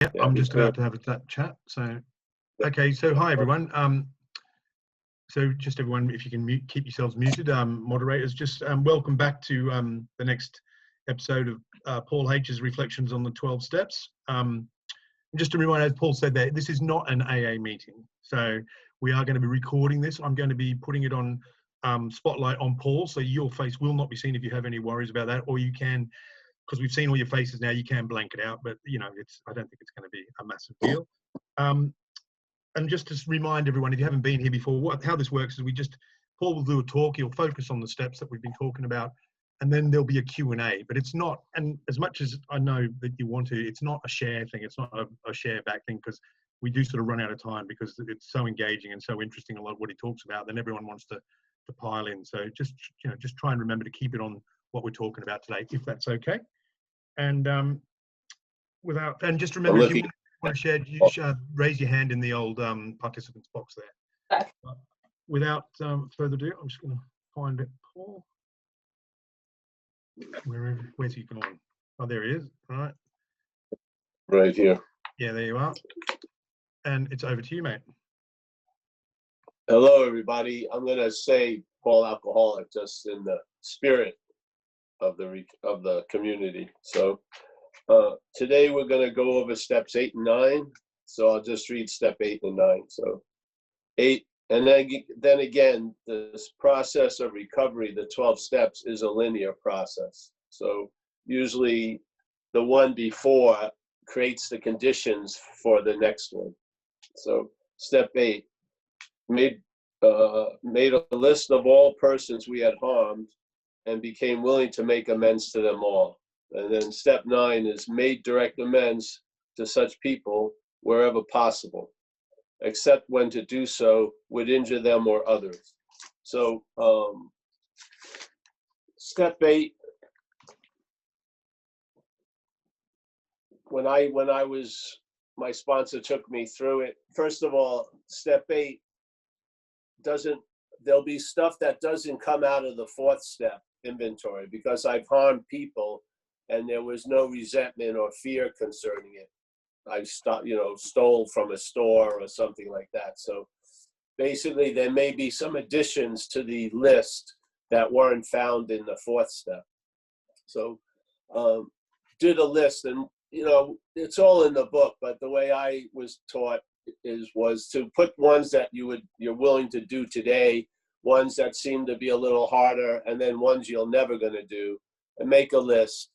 Yeah, I'm just about to have that chat. So, okay. So, hi everyone. So just everyone, if you can keep yourselves muted, moderators, just welcome back to the next episode of Paul H's Reflections on the 12 Steps. Just a reminder, as Paul said there, this is not an AA meeting. So we are going to be recording this. I'm going to be putting it on Spotlight on Paul, so your face will not be seen if you have any worries about that, or you can, because we've seen all your faces now, you can blank it out, but you know, I don't think it's going to be a massive deal. And just to remind everyone, if you haven't been here before, how this works is Paul will do a talk, he'll focus on the steps that we've been talking about, and then there'll be a Q&A, but it's not, and as much as I know that you want to, it's not a share thing, it's not a share back thing, because we do sort of run out of time because it's so engaging and so interesting, a lot of what he talks about, then everyone wants to pile in. So just try and remember to keep it on what we're talking about today, if that's okay. And just remember, if you want to share, you should raise your hand in the old participants box there. Without further ado, I'm just going to find it, Paul. Where's he gone? Oh, there he is. All right. Right here. Yeah, there you are. And it's over to you, mate. Hello, everybody. I'm going to say Paul Alcoholic just in the spirit of the community. So today we're going to go over steps 8 and 9. So I'll just read step 8 and 9. So 8, and then again, this process of recovery, the 12 steps, is a linear process. So usually the one before creates the conditions for the next one. So step 8, made a list of all persons we had harmed and became willing to make amends to them all. And then step 9 is made direct amends to such people wherever possible, except when to do so would injure them or others. So step 8, when my sponsor took me through it, first of all, step 8 there'll be stuff that doesn't come out of the 4th step inventory because I've harmed people and there was no resentment or fear concerning it. I stole from a store or something like that. So basically there may be some additions to the list that weren't found in the 4th step. So did a list, and it's all in the book, but the way I was taught was to put ones that you're willing to do today, ones that seem to be a little harder, and then ones you're never going to do, and make a list.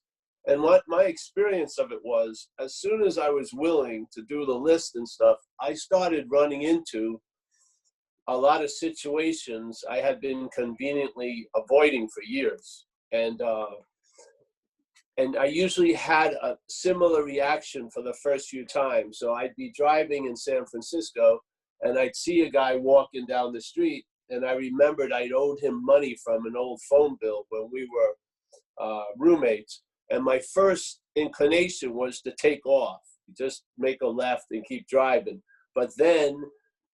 And what my experience of it was, as soon as I was willing to do the list and stuff, I started running into a lot of situations I had been conveniently avoiding for years. And I usually had a similar reaction for the first few times. So I'd be driving in San Francisco and I'd see a guy walking down the street, and I remembered I'd owed him money from an old phone bill when we were roommates. And my first inclination was to take off, just make a left and keep driving. But then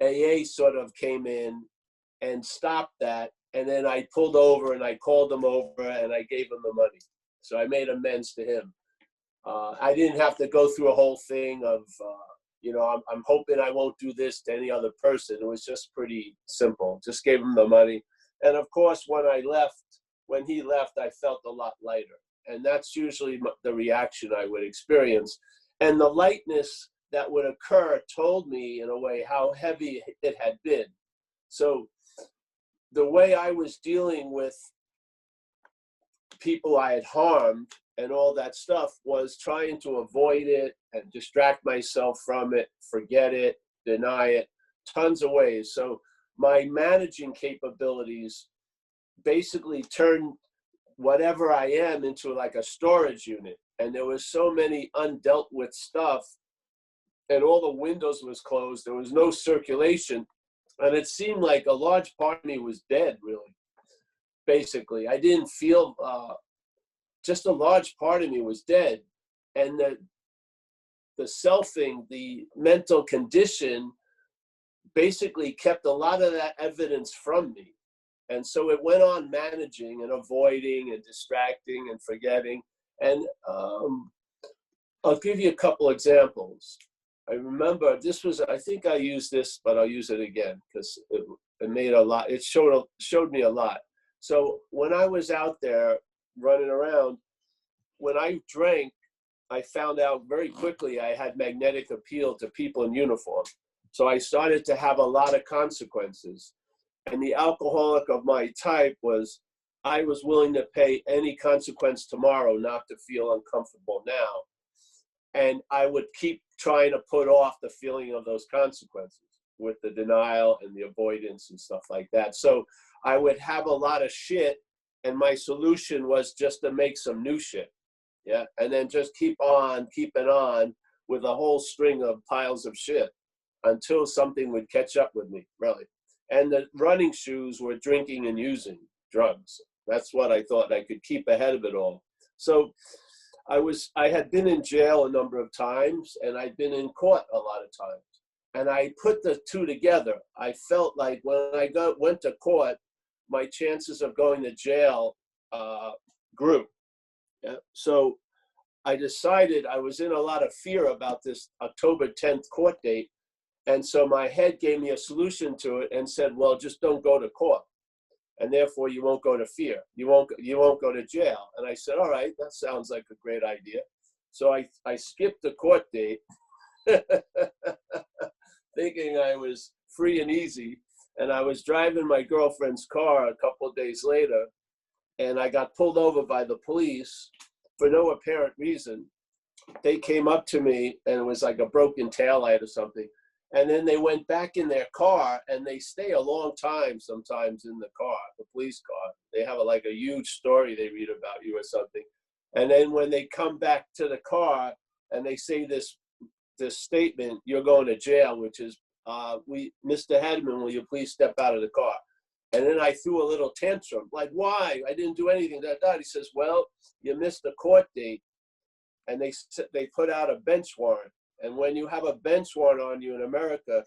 AA sort of came in and stopped that. And then I pulled over and I called him over and I gave him the money. So I made amends to him. I didn't have to go through a whole thing of, I'm hoping I won't do this to any other person. It was just pretty simple. Just gave him the money. And of course, when he left, I felt a lot lighter. And that's usually the reaction I would experience. And the lightness that would occur told me, in a way, how heavy it had been. So the way I was dealing with people I had harmed and all that stuff was trying to avoid it and distract myself from it, forget it, deny it, tons of ways. So my managing capabilities basically turned whatever I am into like a storage unit. And there was so many undealt with stuff and all the windows was closed. There was no circulation. And it seemed like a large part of me was dead, really. Basically, I didn't feel, just a large part of me was dead. And the selfing, the mental condition, basically kept a lot of that evidence from me. And so it went on managing and avoiding and distracting and forgetting. And I'll give you a couple examples. I remember this was, I think I used this, but I'll use it again because it made a lot, it showed me a lot. So when I was out there running around, when I drank, I found out very quickly I had magnetic appeal to people in uniform. So I started to have a lot of consequences. And the alcoholic of my type was, I was willing to pay any consequence tomorrow not to feel uncomfortable now. And I would keep trying to put off the feeling of those consequences with the denial and the avoidance and stuff like that. So I would have a lot of shit, and my solution was just to make some new shit. Yeah. And then just keep on keeping on with a whole string of piles of shit until something would catch up with me, really. And the running shoes were drinking and using drugs. That's what I thought. I could keep ahead of it all. So I had been in jail a number of times, and I'd been in court a lot of times. And I put the two together. I felt like when I went to court, my chances of going to jail grew. Yeah. So I decided, I was in a lot of fear about this October 10th court date. And so my head gave me a solution to it and said, well, just don't go to court. And therefore you won't go to fear. You won't go to jail. And I said, all right, that sounds like a great idea. So I skipped the court date thinking I was free and easy. And I was driving my girlfriend's car a couple of days later, and I got pulled over by the police for no apparent reason. They came up to me, and it was like a broken taillight or something. And then they went back in their car, and they stay a long time sometimes in the car, the police car. They have like a huge story they read about you or something. And then when they come back to the car and they say this statement, you're going to jail, which is, Mr. Hedderman, will you please step out of the car? And then I threw a little tantrum, like, why? I didn't do anything. He says, well, you missed the court date. And they put out a bench warrant. And when you have a bench warrant on you in America,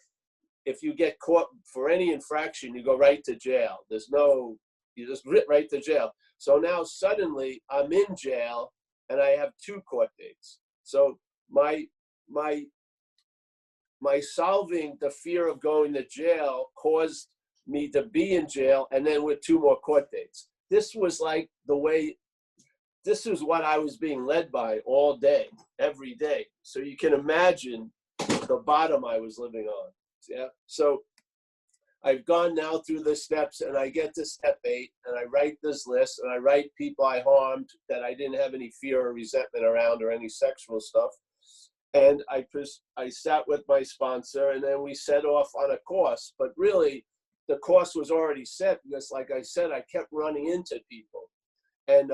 if you get caught for any infraction, you go right to jail. You just right to jail. So now suddenly I'm in jail and I have 2 court dates. So my solving the fear of going to jail caused me to be in jail, and then with 2 more court dates. This was like this is what I was being led by all day, every day. So you can imagine the bottom I was living on. Yeah. So I've gone now through the steps, and I get to step 8, and I write this list, and I write people I harmed that I didn't have any fear or resentment around or any sexual stuff. And I sat with my sponsor, and then we set off on a course. But really, the course was already set because, like I said, I kept running into people. And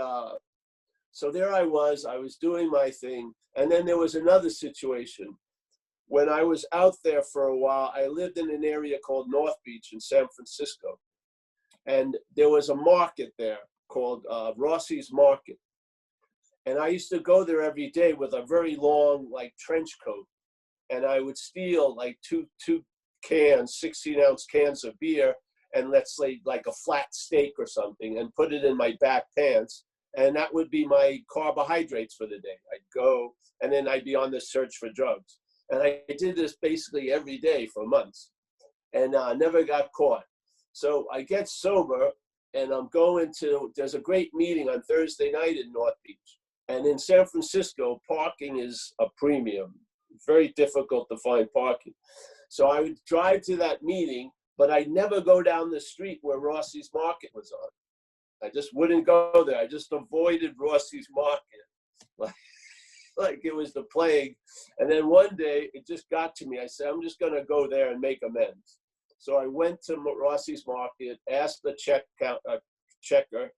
so there I was doing my thing. And then there was another situation. When I was out there for a while, I lived in an area called North Beach in San Francisco. And there was a market there called Rossi's Market. And I used to go there every day with a very long, like, trench coat. And I would steal like two 16-ounce cans of beer, and let's say like a flat steak or something, and put it in my back pants. And that would be my carbohydrates for the day. I'd go, and then I'd be on the search for drugs. And I did this basically every day for months, and never got caught. So I get sober, and there's a great meeting on Thursday night in North Beach. And in San Francisco, parking is a premium. It's very difficult to find parking. So I would drive to that meeting, but I'd never go down the street where Rossi's Market was on. I just wouldn't go there. I just avoided Rossi's Market. Like it was the plague. And then one day it just got to me. I said, I'm just going to go there and make amends. So I went to Rossi's Market, asked the checker,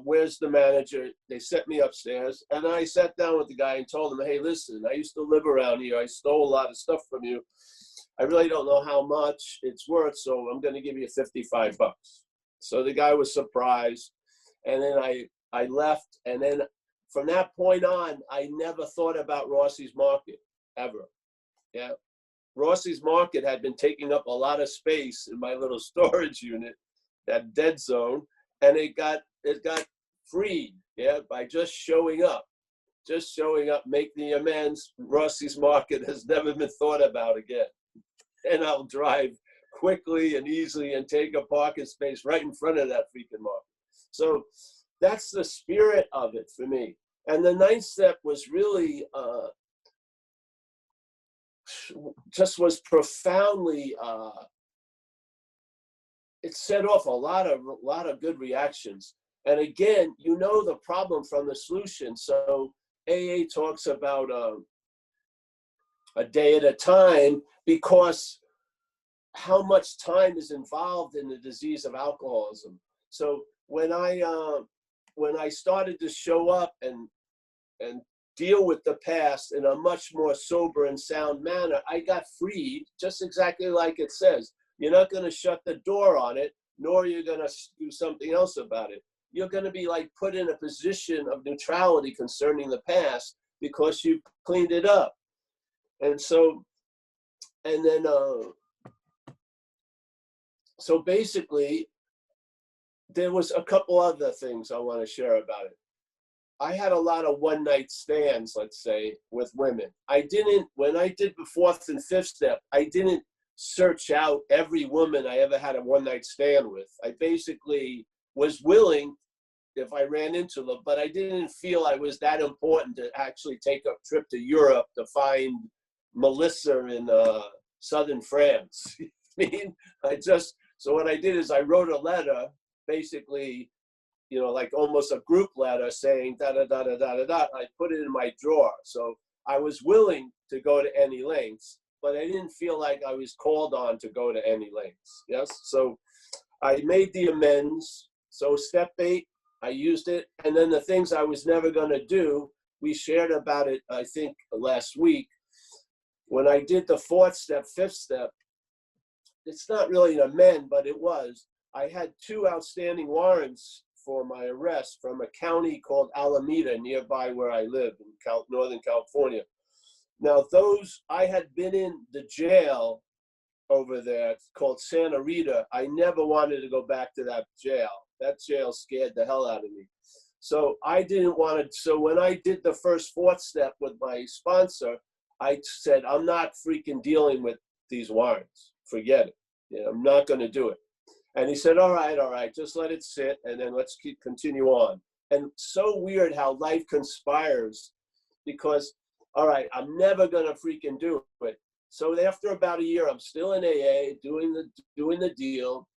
where's the manager? They sent me upstairs, and I sat down with the guy and told him, hey, listen, I used to live around here. I stole a lot of stuff from you. I really don't know how much it's worth, so I'm going to give you $55. So the guy was surprised, and then I left, and then from that point on, I never thought about Rossi's Market, ever. Yeah. Rossi's Market had been taking up a lot of space in my little storage unit, that dead zone, and it got freed, yeah, by just showing up. just showing up, make the amends. Rossi's Market has never been thought about again. And I'll drive quickly and easily and take a parking space right in front of that freaking market. So that's the spirit of it for me. And the 9th step was really just was profoundly. It set off a lot of good reactions. And again, you know the problem from the solution. So AA talks about a day at a time, because how much time is involved in the disease of alcoholism. So when I started to show up and deal with the past in a much more sober and sound manner, I got freed, just exactly like it says. You're not going to shut the door on it, nor are you going to do something else about it. You're going to be like put in a position of neutrality concerning the past because you cleaned it up. And so, and then, so basically, there was a couple other things I want to share about it. I had a lot of one-night stands, let's say, with women. When I did the 4th and 5th step, I didn't search out every woman I ever had a one-night stand with. I basically was willing if I ran into them, but I didn't feel I was that important to actually take a trip to Europe to find Melissa in southern France. I mean, so what I did is I wrote a letter, basically, you know, like almost a group letter saying da da da da da da da. I put it in my drawer. So I was willing to go to any lengths, but I didn't feel like I was called on to go to any lengths. Yes. So I made the amends. So step 8, I used it. And then the things I was never going to do, we shared about it, I think, last week. When I did the 4th step, 5th step, it's not really an amend, but it was. I had 2 outstanding warrants for my arrest from a county called Alameda, nearby where I live in Northern California. Now, those, I had been in the jail over there called Santa Rita. I never wanted to go back to that jail. That jail scared the hell out of me. So I didn't want to, so when I did the first 4th step with my sponsor, I said, I'm not freaking dealing with these warrants. Forget it. You know, I'm not going to do it. And he said, all right, just let it sit, and then let's continue on. And so weird how life conspires, because, all right, I'm never going to freaking do it. So after about a year, I'm still in AA, doing the deal,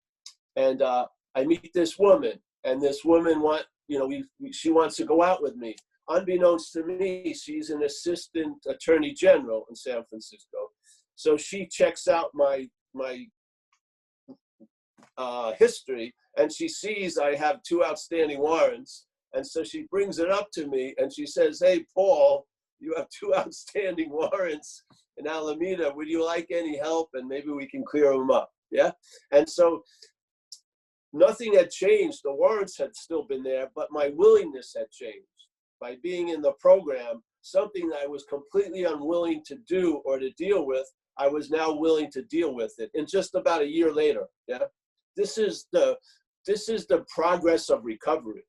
and I meet this woman, and this woman she wants to go out with me. Unbeknownst to me, she's an assistant attorney general in San Francisco. So she checks out my history, and she sees I have 2 outstanding warrants, and so she brings it up to me, and she says, hey, Paul, you have 2 outstanding warrants in Alameda. Would you like any help? And maybe we can clear them up. Yeah. And so nothing had changed. The warrants had still been there, but my willingness had changed. By being in the program, something that I was completely unwilling to do or to deal with, I was now willing to deal with it. And just about a year later, yeah, this is the progress of recovery.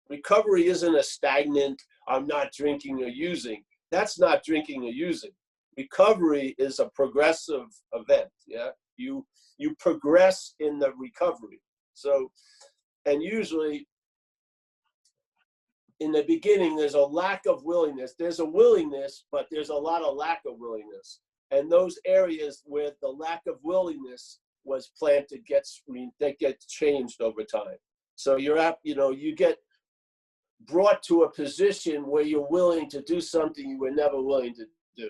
Recovery isn't a stagnant, I'm not drinking or using. That's not drinking or using. Recovery is a progressive event. Yeah, you progress in the recovery. So, and usually in the beginning, there's a lack of willingness. There's a willingness, but there's a lot of lack of willingness. And those areas where the lack of willingness was planted that gets changed over time. So you get brought to a position where you're willing to do something you were never willing to do.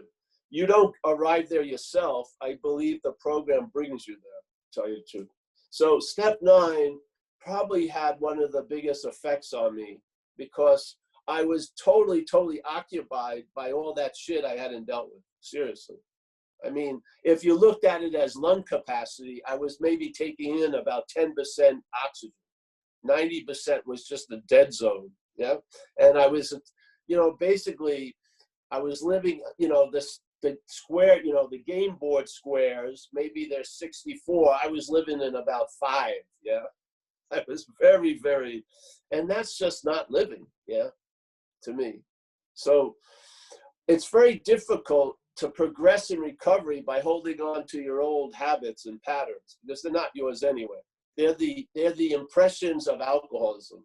You don't arrive there yourself. I believe the program brings you there, to tell you the truth. So step 9 probably had one of the biggest effects on me, because I was totally occupied by all that shit I hadn't dealt with. Seriously. I mean, if you looked at it as lung capacity, I was maybe taking in about 10% oxygen. 90% was just the dead zone. Yeah. And I was, basically, I was living, the square, the game board squares, maybe there's 64. I was living in about 5. Yeah. I was very, very, and that's just not living. Yeah. To me. So it's very difficult to progress in recovery by holding on to your old habits and patterns, because they're not yours anyway. They're the impressions of alcoholism,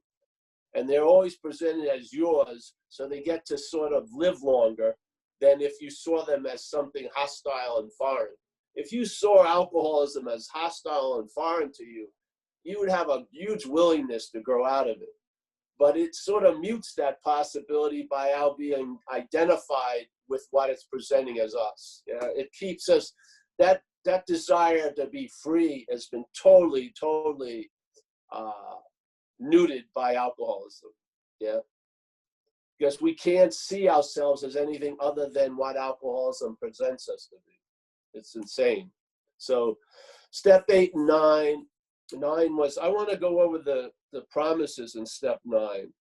and they're always presented as yours, so they get to sort of live longer than if you saw them as something hostile and foreign. If you saw alcoholism as hostile and foreign to you, you would have a huge willingness to grow out of it. But it sort of mutes that possibility by our being identified with what it's presenting as us. It keeps us, that desire to be free has been totally neutered by alcoholism. Yeah, because we can't see ourselves as anything other than what alcoholism presents us to be. It's insane. So step 8 and 9 was, I want to go over the promises in step 9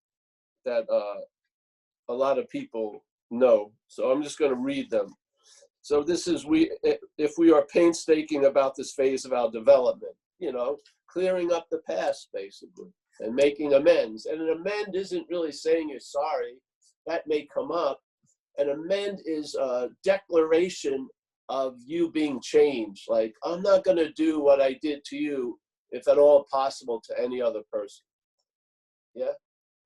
that a lot of people know. So I'm just going to read them. So this is, if we are painstaking about this phase of our development, clearing up the past basically and making amends. And an amend isn't really saying you're sorry. That may come up. An amend is a declaration of you being changed. Like, I'm not going to do what I did to you, if at all possible, to any other person. Yeah.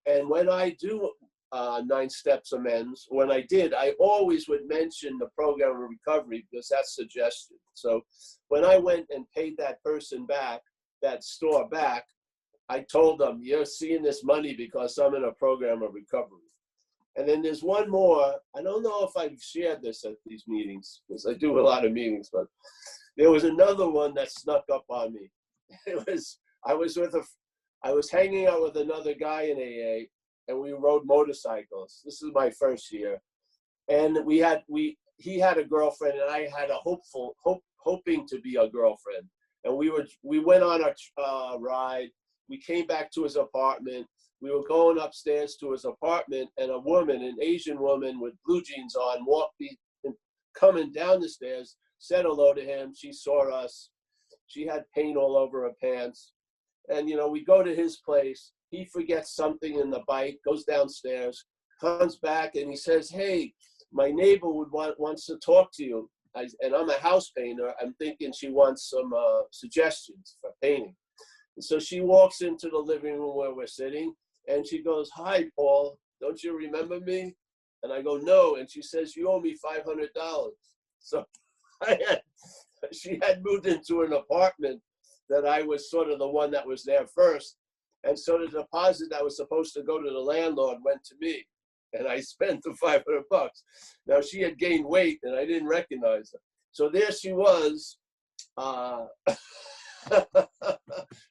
And when I do 9 steps amends, when I did, I always would mention the program of recovery, because that's suggestion. So when I went and paid that person back, that store back, I told them, you're seeing this money because I'm in a program of recovery. And then there's one more. I don't know if I've shared this at these meetings, because I do a lot of meetings, but there was another one that snuck up on me. I was hanging out with another guy in AA, and we rode motorcycles. This is my first year. And he had a girlfriend, and I had hoping to be a girlfriend. And we went on a ride. We came back to his apartment. We were going upstairs to his apartment, and a woman, an Asian woman with blue jeans on, coming down the stairs, said hello to him. She saw us. She had paint all over her pants. And, we go to his place. He forgets something in the bike, goes downstairs, comes back, and he says, hey, my neighbor wants to talk to you. And I'm a house painter. I'm thinking she wants some suggestions for painting. And so she walks into the living room where we're sitting, and she goes, hi, Paul, don't you remember me? And I go, no. And she says, you owe me $500. So she had moved into an apartment that I was sort of the one that was there first. And so the deposit that was supposed to go to the landlord went to me. And I spent the $500. Now, she had gained weight, and I didn't recognize her. So there she was.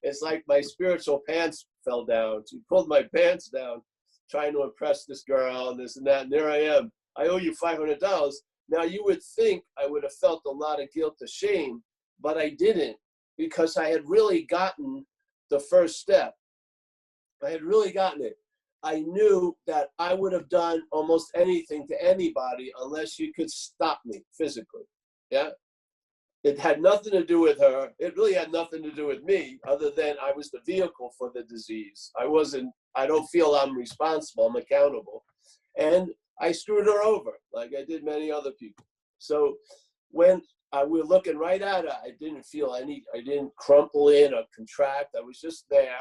It's like my spiritual pants fell down. She pulled my pants down, trying to impress this girl and this and that. And there I am. I owe you $500. Now, you would think I would have felt a lot of guilt or shame, but I didn't, because I had really gotten the first step. I had really gotten it. I knew that I would have done almost anything to anybody unless you could stop me physically. Yeah. It had nothing to do with her. It really had nothing to do with me, other than I was the vehicle for the disease. I don't feel I'm responsible. I'm accountable. And I screwed her over like I did many other people. So when we were looking right at her, I didn't crumple in or contract. I was just there,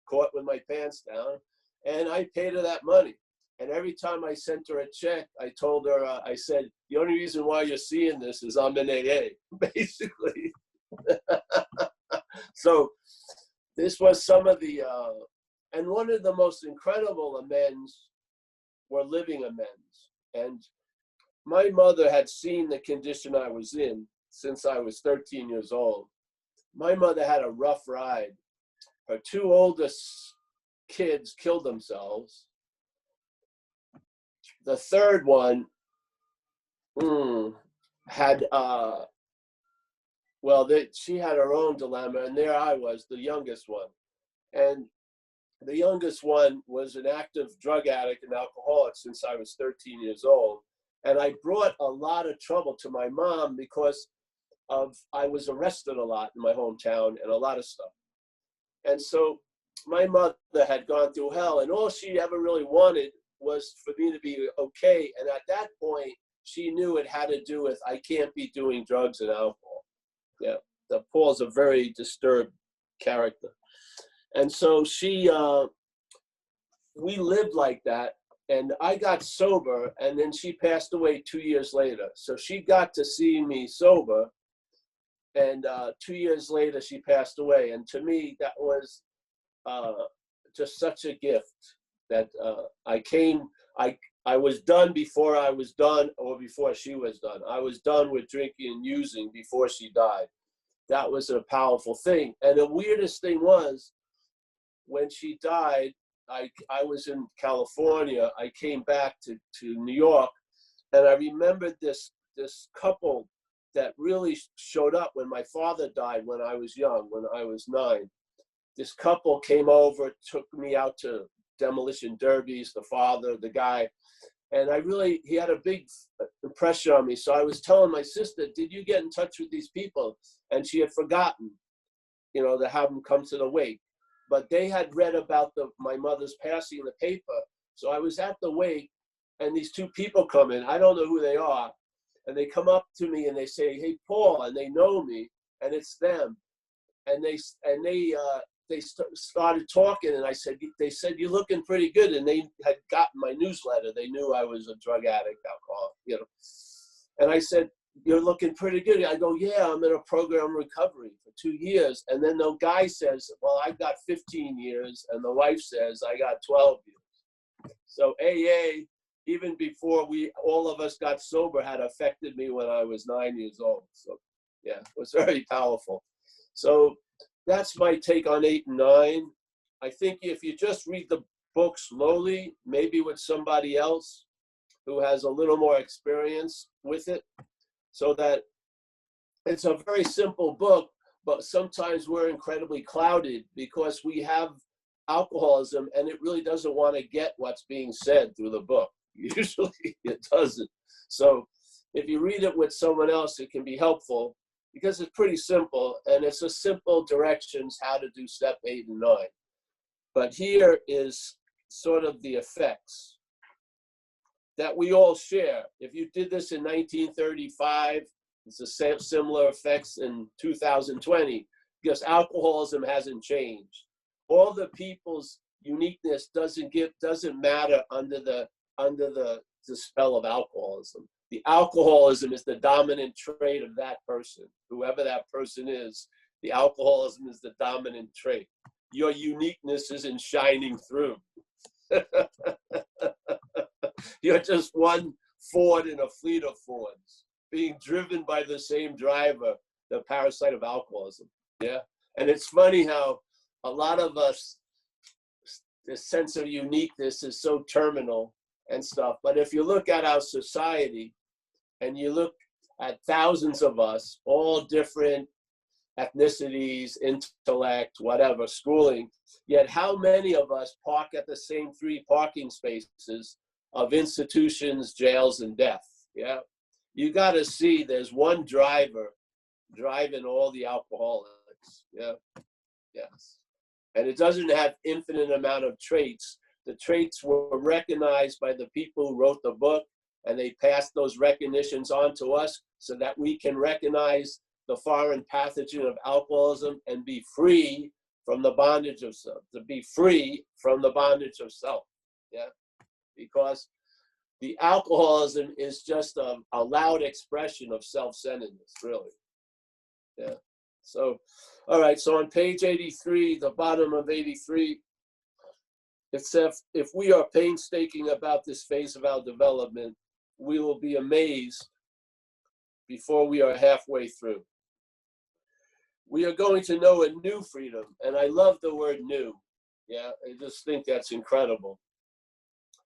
caught with my pants down, and I paid her that money. And every time I sent her a check, I told her, I said, the only reason why you're seeing this is I'm in AA, basically. So this was some of the, and one of the most incredible amends were living amends. And my mother had seen the condition I was in since I was 13 years old. My mother had a rough ride. Her 2 oldest kids killed themselves. The third one had, she had her own dilemma, and there I was, the youngest one. And the youngest one was an active drug addict and alcoholic since I was 13 years old. And I brought a lot of trouble to my mom because I was arrested a lot in my hometown and a lot of stuff. And so my mother had gone through hell, and all she ever really wanted was for me to be okay. And at that point, she knew it had to do with, I can't be doing drugs and alcohol. Yeah, Paul's a very disturbed character. And so we lived like that. And I got sober, and then she passed away 2 years later. So she got to see me sober, and 2 years later she passed away. And to me, that was just such a gift that I was done before I was done, or before she was done. I was done with drinking and using before she died. That was a powerful thing. And the weirdest thing was, when she died, I was in California. I came back to New York, and I remembered this couple that really showed up when my father died when I was young, when I was 9. This couple came over, took me out to demolition derbies, the father, the guy, and he had a big impression on me. So I was telling my sister, did you get in touch with these people? And she had forgotten, to have them come to the wake. But they had read about my mother's passing in the paper. So I was at the wake, and these two people come in. I don't know who they are. And they come up to me and they say, hey, Paul, and they know me, and it's them. And they started talking, and they said, you're looking pretty good. And they had gotten my newsletter. They knew I was a drug addict, alcoholic, And I said, you're looking pretty good. I go, yeah, I'm in a program recovery for 2 years. And then the guy says, well, I got 15 years. And the wife says, I got 12 years. So AA, even before all of us got sober, had affected me when I was 9 years old. So yeah, it was very powerful. So that's my take on 8 and 9. I think if you just read the book slowly, maybe with somebody else who has a little more experience with it, so that it's a very simple book, but sometimes we're incredibly clouded because we have alcoholism, and it really doesn't want to get what's being said through the book. Usually it doesn't. So if you read it with someone else, it can be helpful, because it's pretty simple, and it's a simple directions how to do step 8 and 9. But here is sort of the effects that we all share. If you did this in 1935, it's the similar effects in 2020, because alcoholism hasn't changed. All the people's uniqueness doesn't matter under the spell of alcoholism. The alcoholism is the dominant trait of that person. Whoever that person is, the alcoholism is the dominant trait. Your uniqueness isn't shining through. You're just one Ford in a fleet of Fords, being driven by the same driver, the parasite of alcoholism. Yeah. And it's funny how a lot of us, this sense of uniqueness is so terminal and stuff. But if you look at our society, and you look at thousands of us, all different ethnicities, intellect, whatever, schooling, yet how many of us park at the same 3 parking spaces of institutions, jails, and death? Yeah. You got to see there's one driver driving all the alcoholics. Yeah. Yes. And it doesn't have infinite amount of traits. The traits were recognized by the people who wrote the book, and they passed those recognitions on to us so that we can recognize the foreign pathogen of alcoholism and be free from the bondage of self, to be free from the bondage of self. Yeah. Because the alcoholism is just a loud expression of self-centeredness, really. Yeah. So, all right. So on page 83, the bottom of 83, it says, if we are painstaking about this phase of our development, we will be amazed before we are halfway through. We are going to know a new freedom. And I love the word new. Yeah, I just think that's incredible.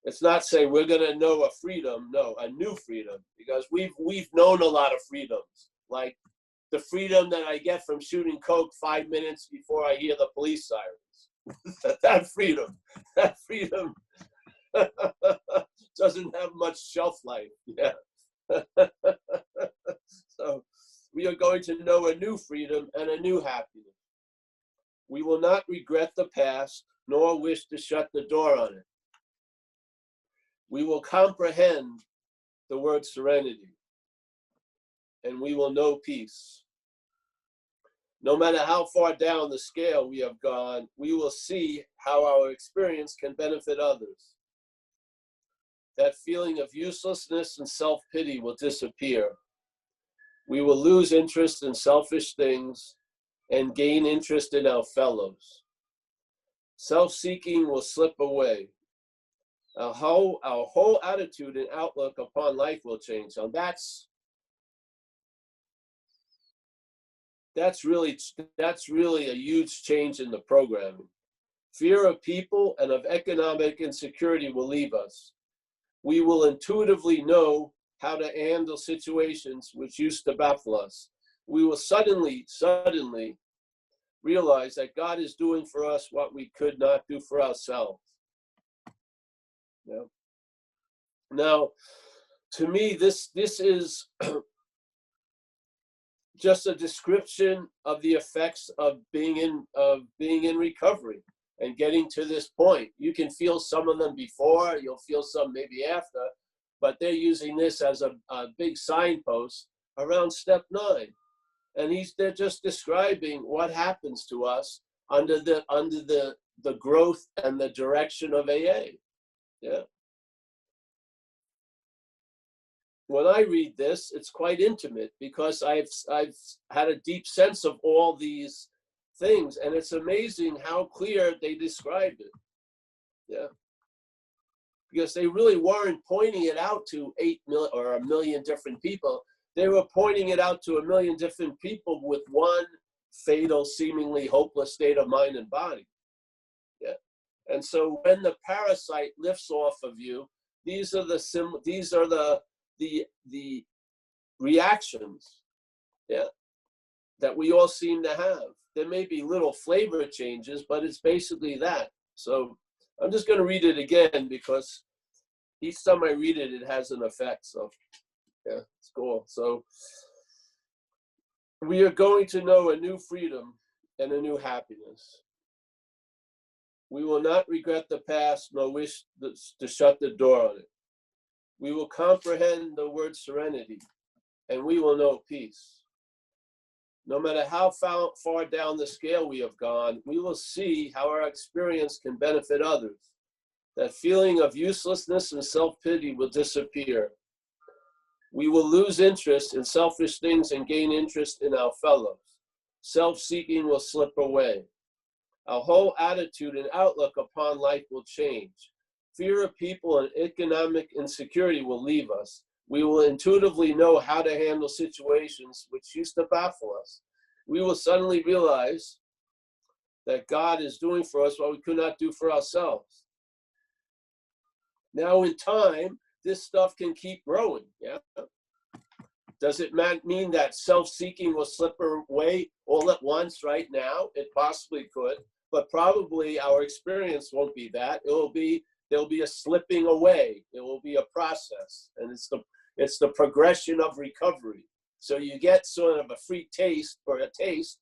It's not saying we're going to know a freedom. No, a new freedom. Because we've known a lot of freedoms. Like the freedom that I get from shooting coke 5 minutes before I hear the police sirens. that freedom doesn't have much shelf life. Yeah. So we are going to know a new freedom and a new happiness. We will not regret the past, nor wish to shut the door on it. We will comprehend the word serenity, and we will know peace. No matter how far down the scale we have gone, we will see how our experience can benefit others. That feeling of uselessness and self-pity will disappear. We will lose interest in selfish things and gain interest in our fellows. Self-seeking will slip away. Our whole attitude and outlook upon life will change. So that's really a huge change in the programming. Fear of people and of economic insecurity will leave us. We will intuitively know how to handle situations which used to baffle us. We will suddenly realize that God is doing for us what we could not do for ourselves. Yeah. Now, to me, this is just a description of the effects of being in recovery and getting to this point. You can feel some of them before, you'll feel some maybe after, but they're using this as a big signpost around step 9. And they're just describing what happens to us under the growth and the direction of AA. Yeah. When I read this, it's quite intimate because I've had a deep sense of all these things, and it's amazing how clear they described it. Yeah. Because they really weren't pointing it out to 8 million or 1 million different people. They were pointing it out to 1 million different people with one fatal, seemingly hopeless state of mind and body. Yeah. And so when the parasite lifts off of you, these are the reactions, yeah, that we all seem to have. There may be little flavor changes, but it's basically that. So I'm just going to read it again because each time I read it, it has an effect. So yeah, it's cool. So we are going to know a new freedom and a new happiness. We will not regret the past nor wish to shut the door on it. We will comprehend the word serenity, and we will know peace. No matter how far down the scale we have gone, we will see how our experience can benefit others. That feeling of uselessness and self-pity will disappear. We will lose interest in selfish things and gain interest in our fellows. Self-seeking will slip away. Our whole attitude and outlook upon life will change. Fear of people and economic insecurity will leave us. We will intuitively know how to handle situations which used to baffle us. We will suddenly realize that God is doing for us what we could not do for ourselves. Now, in time, this stuff can keep growing. Yeah. Does it mean that self-seeking will slip away all at once right now? It possibly could, but probably our experience won't be that. There'll be a slipping away. It will be a process, and it's the progression of recovery. So you get sort of a free taste or a taste.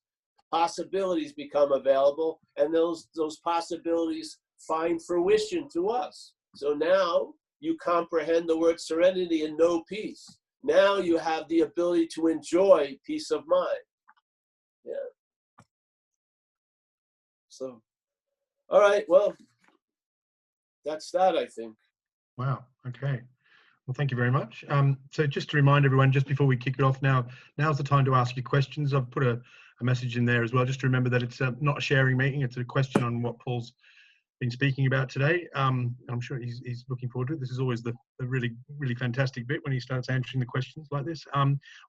Possibilities become available, and those possibilities find fruition to us. So now you comprehend the word serenity and know peace. Now you have the ability to enjoy peace of mind. Yeah. So, all right. Well, that's that, I think. Wow. Okay. Well, thank you very much. So just to remind everyone, just before we kick it off now's the time to ask your questions. I've put a message in there as well, just to remember that it's not a sharing meeting. It's a question on what Paul's been speaking about today. I'm sure he's looking forward to it. This is always the really, really fantastic bit when he starts answering the questions like this.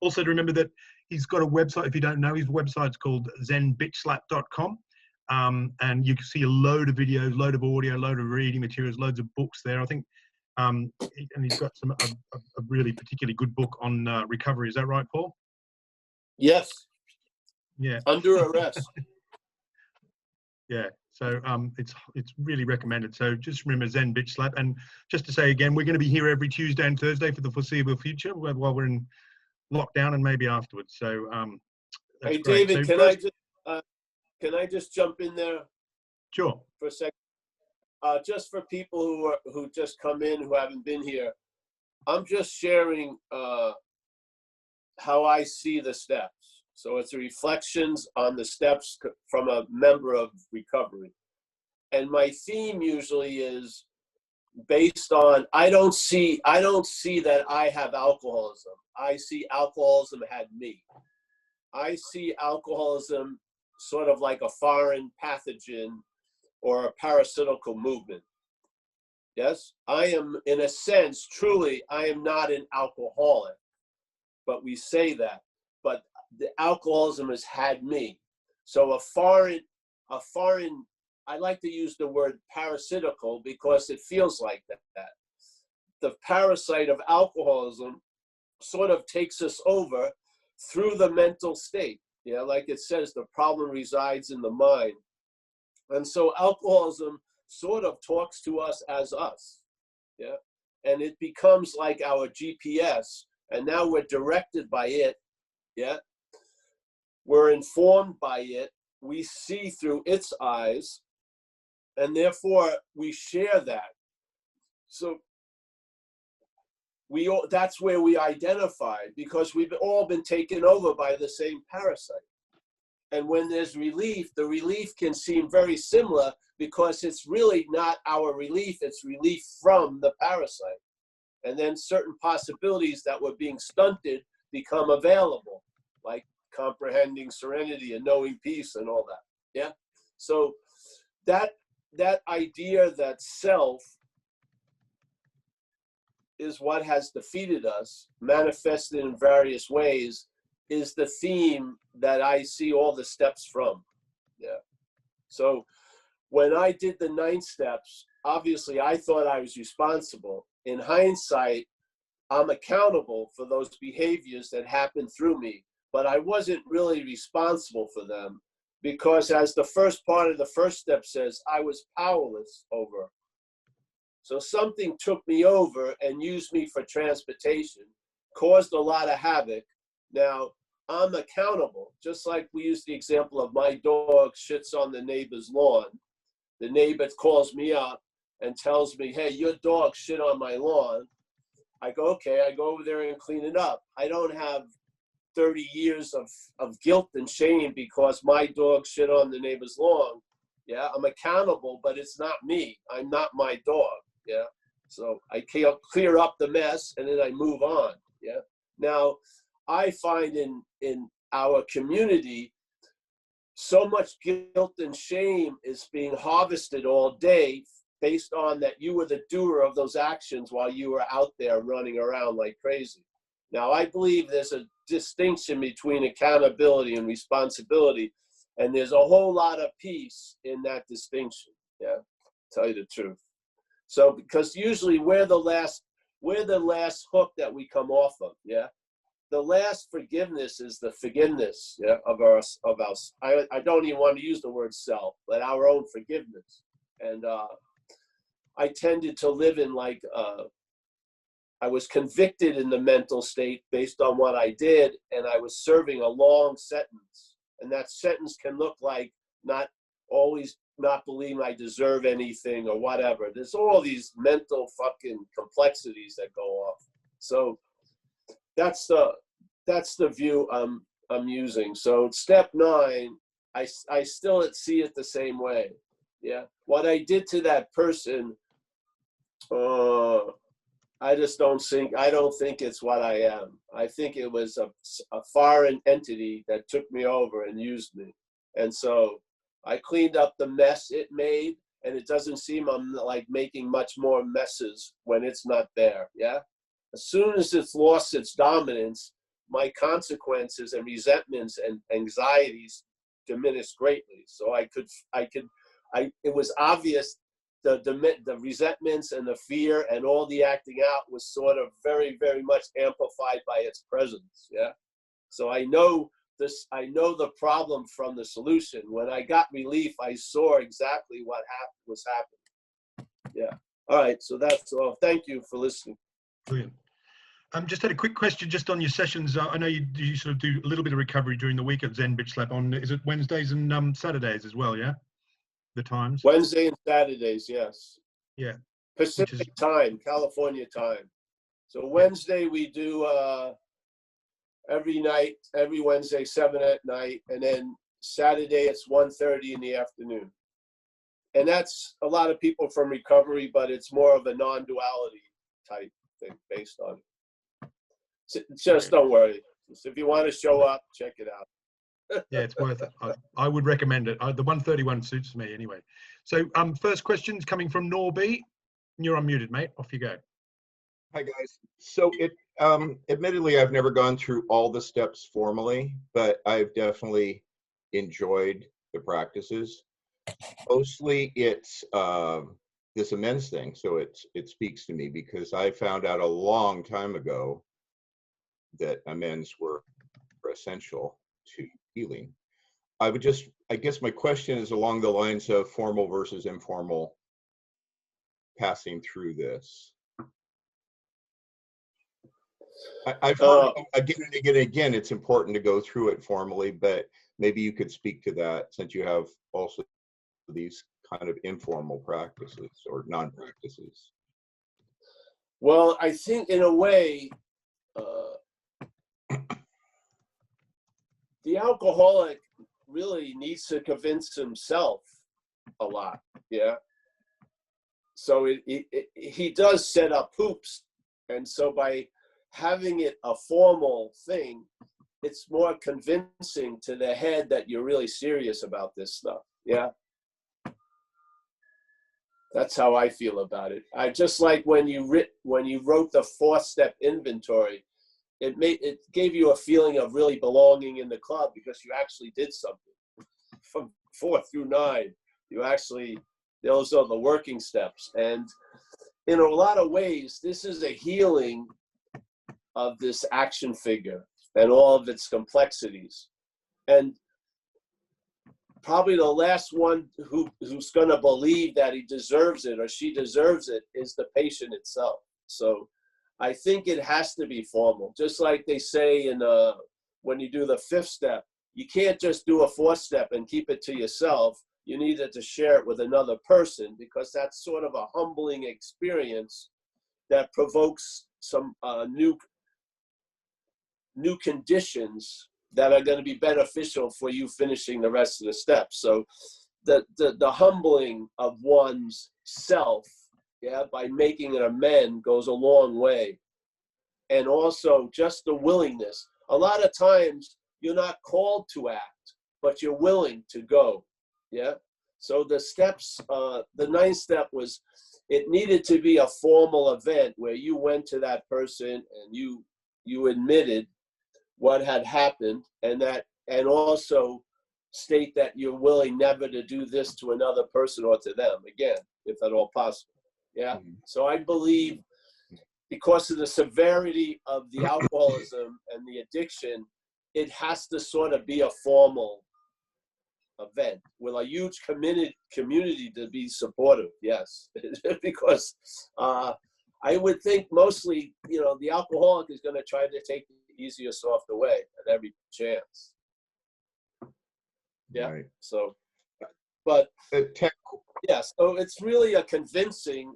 Also to remember that he's got a website. If you don't know, his website's called zenbitchslap.com. And you can see a load of videos, load of audio, load of reading materials, loads of books there. I think, and he's got a really particularly good book on recovery. Is that right, Paul? Yes. Yeah. Under arrest. Yeah. So it's really recommended. So just remember Zen Bitch Slap. And just to say again, we're going to be here every Tuesday and Thursday for the foreseeable future while we're in lockdown and maybe afterwards. So that's hey, great. David, So can I just jump in there sure. for a second? just for people who just come in, who haven't been here, I'm just sharing how I see the steps. So it's reflections on the steps from a member of recovery. And my theme usually is based on, I don't see that I have alcoholism. I see alcoholism had me. I see alcoholism sort of like a foreign pathogen or a parasitical movement. Yes, I am, in a sense, truly, I am not an alcoholic, but we say that. But the alcoholism has had me. So a foreign, I like to use the word parasitical because it feels like that. The parasite of alcoholism sort of takes us over through the mental state. Yeah, like it says, the problem resides in the mind. And so alcoholism sort of talks to us as us. Yeah, and it becomes like our GPS, and now we're directed by it. Yeah, we're informed by it. We see through its eyes, and therefore we share that. So that's where we identify, because we've all been taken over by the same parasite. And when there's relief, the relief can seem very similar because it's really not our relief, it's relief from the parasite. And then certain possibilities that were being stunted become available, like comprehending serenity and knowing peace and all that. Yeah. So that idea that self is what has defeated us, manifested in various ways, is the theme that I see all the steps from. Yeah. So when I did the 9 steps, obviously I thought I was responsible. In hindsight, I'm accountable for those behaviors that happened through me, but I wasn't really responsible for them, because as the first part of the first step says, I was powerless over. So something took me over and used me for transportation, caused a lot of havoc. Now, I'm accountable. Just like we use the example of my dog shits on the neighbor's lawn. The neighbor calls me up and tells me, hey, your dog shit on my lawn. I go, okay, I go over there and clean it up. I don't have 30 years of guilt and shame because my dog shit on the neighbor's lawn. Yeah, I'm accountable, but it's not me. I'm not my dog. Yeah, so I clear up the mess and then I move on. Yeah. Now, I find in our community, so much guilt and shame is being harvested all day based on that you were the doer of those actions while you were out there running around like crazy. Now, I believe there's a distinction between accountability and responsibility, and there's a whole lot of peace in that distinction. Yeah, tell you the truth. So, because usually we're the last hook that we come off of. Yeah. The last forgiveness is the forgiveness, yeah, of us. I don't even want to use the word self, but our own forgiveness. And I tended to live in like, I was convicted in the mental state based on what I did, and I was serving a long sentence. And that sentence can look like not believing I deserve anything or whatever. There's all these mental fucking complexities that go off. So that's the view I'm using. So step 9, I still see it the same way. Yeah. What I did to that person, I don't think it's what I am. I think it was a foreign entity that took me over and used me. And so I cleaned up the mess it made, and it doesn't seem I'm like making much more messes when it's not there. Yeah. As soon as it's lost its dominance, my consequences and resentments and anxieties diminished greatly. So it was obvious the resentments and the fear and all the acting out was sort of very, very much amplified by its presence. Yeah. So I know the problem from the solution. When I got relief, I saw exactly what was happening. Yeah. All right. So that's all. Thank you for listening. Brilliant. Just had a quick question just on your sessions. I know you sort of do a little bit of recovery during the week at Zen Bitch Slap on, is it Wednesdays and Saturdays as well, yeah? the times? Wednesday and Saturdays, yes. Yeah. Pacific time, California time. So Wednesday we do every night, every Wednesday, 7 at night, and then Saturday it's 1:30 in the afternoon. And that's a lot of people from recovery, but it's more of a non-duality type thing based on it. So just don't worry. If you want to show up, check it out. Yeah, it's worth it. I would recommend it. The 131 suits me anyway. So first question's coming from Norby. You're unmuted, mate. Off you go. Hi, guys. So admittedly, I've never gone through all the steps formally, but I've definitely enjoyed the practices. Mostly it's this amends thing. So it speaks to me because I found out a long time ago that amends were essential to healing. I guess my question is along the lines of formal versus informal passing through this. I've heard again and again, it's important to go through it formally, but maybe you could speak to that since you have also these kind of informal practices or non-practices. Well, I think in a way, the alcoholic really needs to convince himself a lot, yeah? So he does set up hoops, and so by having it a formal thing, it's more convincing to the head that you're really serious about this stuff, yeah? That's how I feel about it. I just like when you wrote the 4-step inventory, it gave you a feeling of really belonging in the club because you actually did something. From 4 through 9, you actually, those are the working steps. And in a lot of ways, this is a healing of this action figure and all of its complexities. And probably the last one who's going to believe that he deserves it or she deserves it is the patient itself. So I think it has to be formal. Just like they say in when you do the 5th step, you can't just do a 4th step and keep it to yourself. You need to share it with another person because that's sort of a humbling experience that provokes some new conditions that are going to be beneficial for you finishing the rest of the steps. So the humbling of one's self, yeah, by making an amend goes a long way. And also just the willingness. A lot of times you're not called to act, but you're willing to go, yeah? So the steps, the 9th step was, it needed to be a formal event where you went to that person and you admitted what had happened, and also state that you're willing never to do this to another person or to them again, if at all possible. Yeah. Mm-hmm. So I believe because of the severity of the alcoholism and the addiction, it has to sort of be a formal event with a huge community to be supportive. Yes, because I would think mostly, the alcoholic is going to try to take the easiest off the way at every chance. Yeah. Right. So, but yeah, so it's really a convincing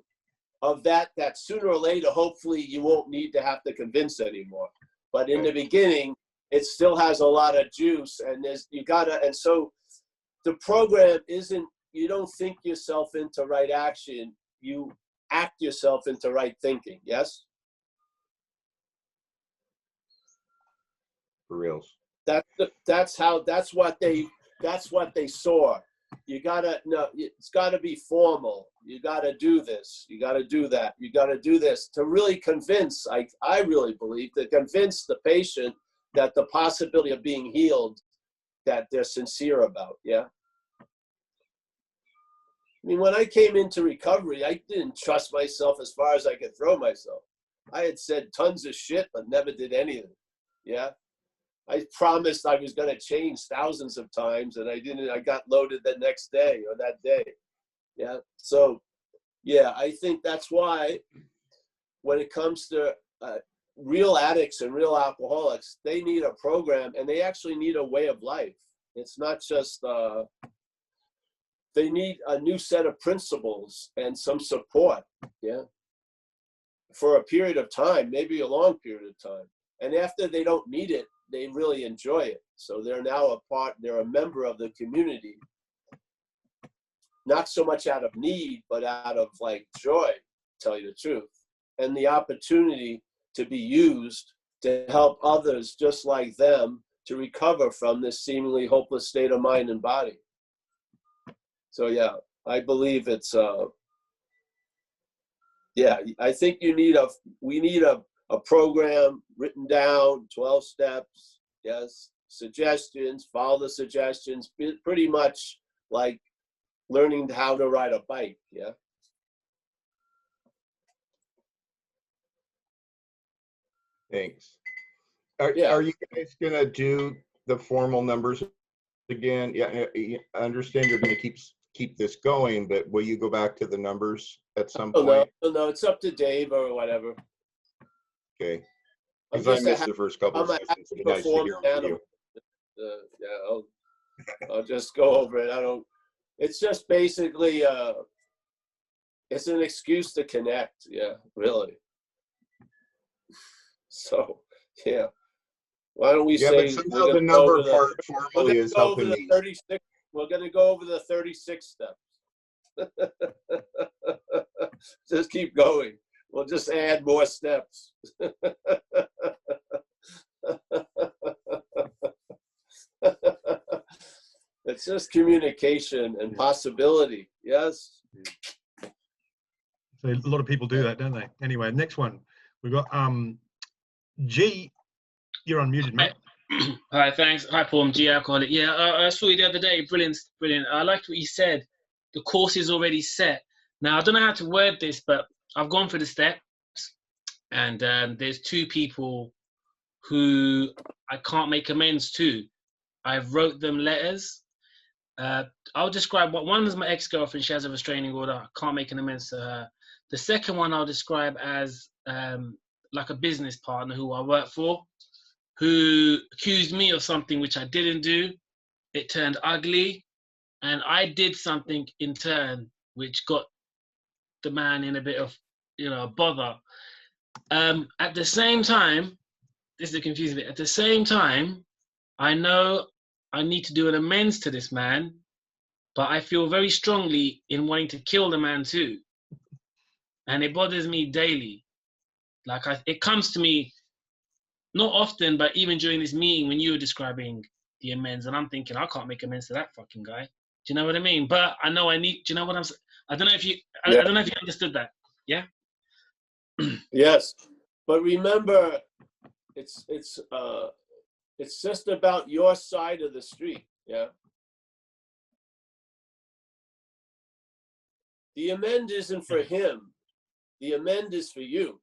of that sooner or later, hopefully you won't need to have to convince anymore. But in the beginning, it still has a lot of juice, and and so the program isn't, you don't think yourself into right action, you act yourself into right thinking. Yes? For reals. That's what they saw. It's gotta be formal. You gotta do this. You gotta do that. You gotta do this to really convince, I really believe, to convince the patient that the possibility of being healed, that they're sincere about, yeah? I mean, when I came into recovery, I didn't trust myself as far as I could throw myself. I had said tons of shit, but never did anything, yeah? I promised I was going to change thousands of times, and I didn't. I got loaded the next day or that day. Yeah. So, yeah, I think that's why when it comes to real addicts and real alcoholics, they need a program, and they actually need a way of life. It's not just, they need a new set of principles and some support, yeah, for a period of time, maybe a long period of time. And after they don't need it, they really enjoy it. So they're now they're a member of the community, not so much out of need, but out of like joy, to tell you the truth, and the opportunity to be used to help others just like them to recover from this seemingly hopeless state of mind and body. So yeah, I believe it's yeah, I think we need a program written down, 12 steps, yes, suggestions, follow the suggestions, pretty much like learning how to ride a bike, yeah. Thanks. Yeah. Are you guys gonna do the formal numbers again? Yeah, I understand you're gonna keep this going, but will you go back to the numbers at some point? No, it's up to Dave or whatever. Okay. Because I missed the first couple of sessions. It'd be nice to hear from you. Yeah, I'll just go over it. It's just basically, it's an excuse to connect. Yeah, really. So, yeah. Why don't we say but somehow the number part formally is helping me. We're going to go over the 36 steps. Just keep going. We'll just add more steps. It's just communication and possibility. Yes. So a lot of people do that, don't they? Anyway, next one. We've got G. You're unmuted, mate. Hi, thanks. Hi, Paul. I'm G Alcoholic. Yeah, I saw you the other day. Brilliant, brilliant. I liked what you said. The course is already set. Now, I don't know how to word this, but I've gone through the steps, and there's two people who I can't make amends to. I've wrote them letters. I'll describe what one is my ex-girlfriend. She has a restraining order. I can't make an amends to her. The second one I'll describe as like a business partner who I work for, who accused me of something which I didn't do. It turned ugly, and I did something in turn which got the man in a bit of, bother. At the same time, this is the confusing bit. At the same time, I know I need to do an amends to this man, but I feel very strongly in wanting to kill the man too. And it bothers me daily. Like it comes to me not often, but even during this meeting when you were describing the amends, and I'm thinking, I can't make amends to that fucking guy. Do you know what I mean? But I know I need, do you know what I'm saying? I don't know if you understood that. Yeah? Yes. But remember, it's just about your side of the street. Yeah. The amend isn't for him. The amend is for you.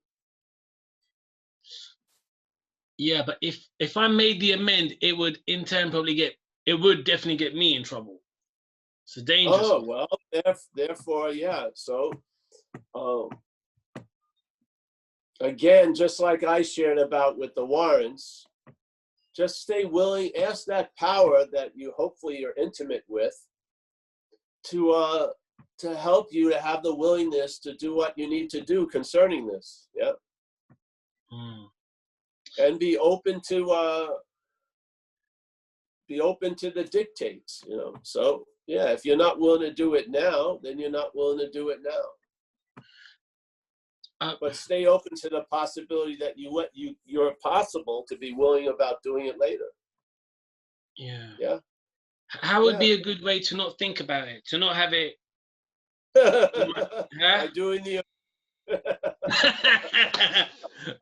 Yeah, but if I made the amend, it would in turn definitely get me in trouble. It's dangerous. Oh, well, therefore, yeah. So, again, just like I shared about with the warrants, just stay willing, ask that power that you hopefully are intimate with to help you to have the willingness to do what you need to do concerning this. Yeah. And be open to the dictates, So yeah, if you're not willing to do it now, then you're not willing to do it now. But stay open to the possibility that you're possible to be willing about doing it later. Yeah. Yeah. How would be a good way to not think about it, to not have it? By doing the.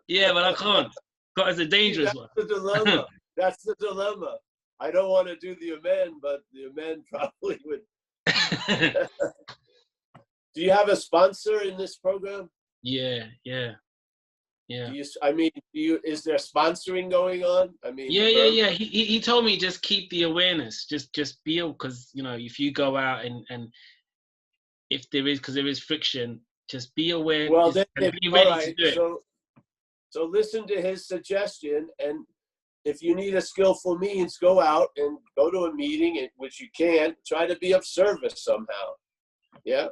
Yeah, but I can't. Because it's a dangerous one. That's the dilemma. That's the dilemma. I don't want to do the amend, but the amend probably would. Do you have a sponsor in this program? Yeah. Is there sponsoring going on? I mean. Yeah. He told me just keep the awareness, just be, because if you go out and if there is friction, just be aware. Well, then be ready to do it. So listen to his suggestion, and if you need a skillful means, go out and go to a meeting, which you can. Try to be of service somehow. Yeah,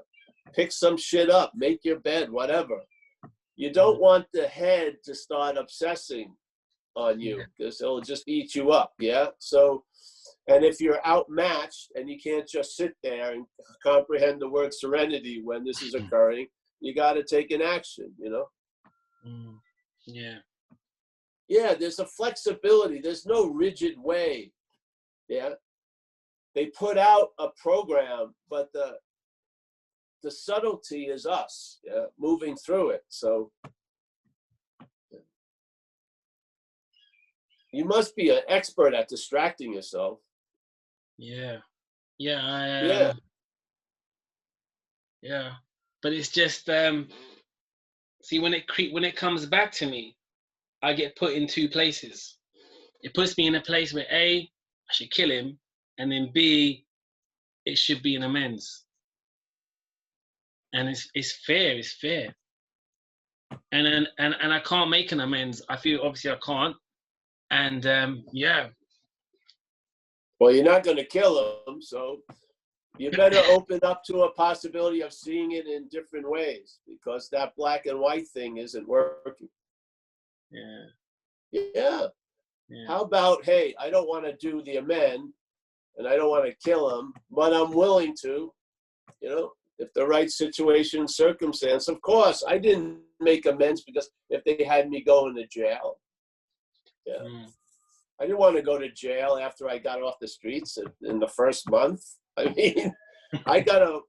pick some shit up, make your bed, whatever. You don't want the head to start obsessing on you because it'll just eat you up. Yeah. So, and if you're outmatched and you can't just sit there and comprehend the word serenity when this is occurring, you got to take an action, you know? Yeah. Yeah, there's a flexibility. There's no rigid way. Yeah. They put out a program, but the subtlety is us, yeah, moving through it. So you must be an expert at distracting yourself. Yeah. Yeah. Yeah. Yeah. But it's just see, when it comes back to me, I get put in two places. It puts me in a place where A, I should kill him, and then B, it should be an amends. And it's fair. And I can't make an amends. I feel obviously I can't. And yeah. Well, you're not going to kill him, so you better open up to a possibility of seeing it in different ways, because that black and white thing isn't working. Yeah. How about, hey, I don't want to do the amend and I don't want to kill him, but I'm willing to, you know, if the right situation, circumstance. Of course, I didn't make amends because if they had me going to jail. Yeah. I didn't want to go to jail after I got off the streets in the first month. I mean, I got a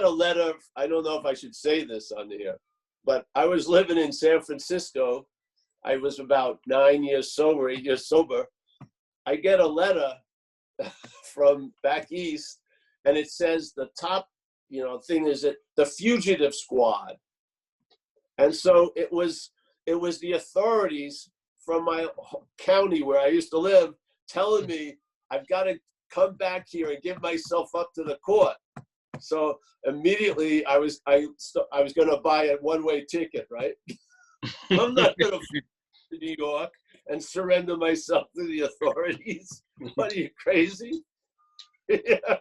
letter. I don't know if I should say this on here, but I was living in San Francisco. I was about 8 years sober. I get a letter from back east, and it says the top, you know, thing is that the fugitive squad. And so it was the authorities from my county where I used to live telling me I've got to come back here and give myself up to the court. So immediately I was going to buy a one-way ticket, right? I'm not going to New York and surrender myself to the authorities. What, are you crazy? Yeah.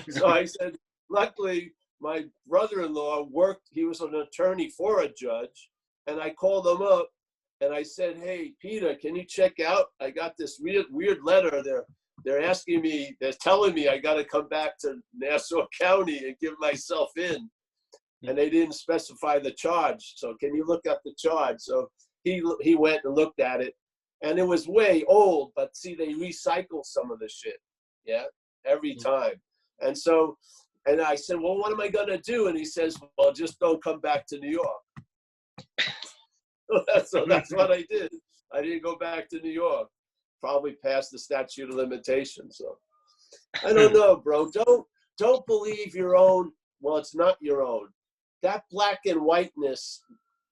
So I said, luckily my brother-in-law worked, he was an attorney for a judge, and I called him up and I said, hey, Peter, can you check out? I got this weird letter. They're asking me, they're telling me I got to come back to Nassau County and give myself in. And they didn't specify the charge. So can you look up the charge? So he went and looked at it, and it was way old, but see, they recycle some of the shit, yeah, every time. And so, and I said, well, what am I going to do? And he says, well, just don't come back to New York. So that's what I did. I didn't go back to New York. Probably past the statute of limitations. So I don't know, bro. Don't believe your own. Well, it's not your own. That black and whiteness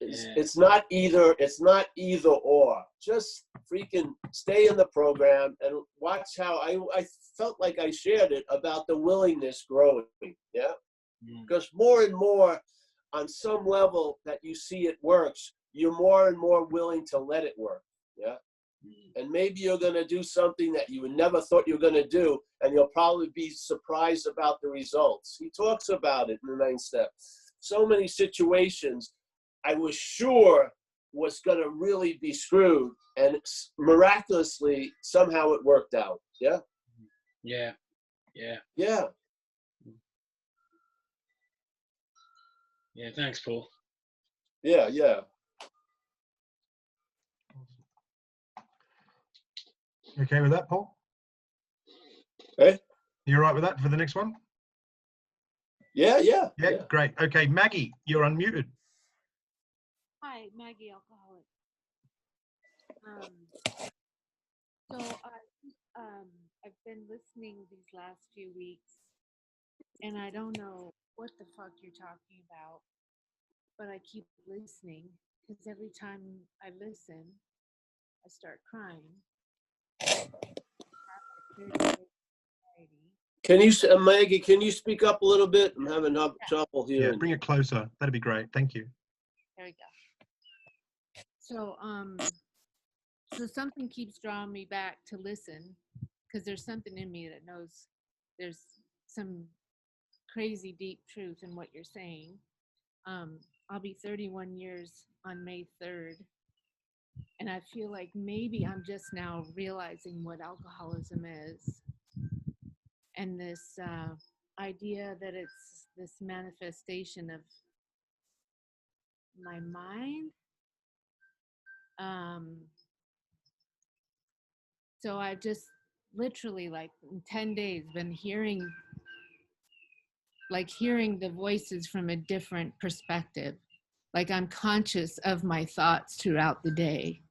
is, it's not either or. Just freaking stay in the program and watch how I felt like I shared it about the willingness growing. Yeah. Because more and more on some level that you see it works, you're more and more willing to let it work. Yeah. And maybe you're going to do something that you never thought you were going to do, and you'll probably be surprised about the results. He talks about it in the 9th step. So many situations I was sure was going to really be screwed, and miraculously, somehow it worked out. Yeah? Yeah. Yeah. Yeah, thanks, Paul. Yeah. You okay with that, Paul? Hey? You all right with that for the next one? Yeah. Great. Okay, Maggie, you're unmuted. Hi, Maggie, alcoholic. So I've been listening these last few weeks, and I don't know what the fuck you're talking about, but I keep listening because every time I listen, I start crying. Can you, Maggie, can you speak up a little bit? I'm having trouble here. Yeah, bring it closer. That'd be great. Thank you. There we go. So So something keeps drawing me back to listen, because there's something in me that knows there's some crazy deep truth in what you're saying. I'll be 31 years on May 3rd. And I feel like maybe I'm just now realizing what alcoholism is. And this idea that it's this manifestation of my mind. So I've just literally, like, in 10 days been hearing the voices from a different perspective. Like, I'm conscious of my thoughts throughout the day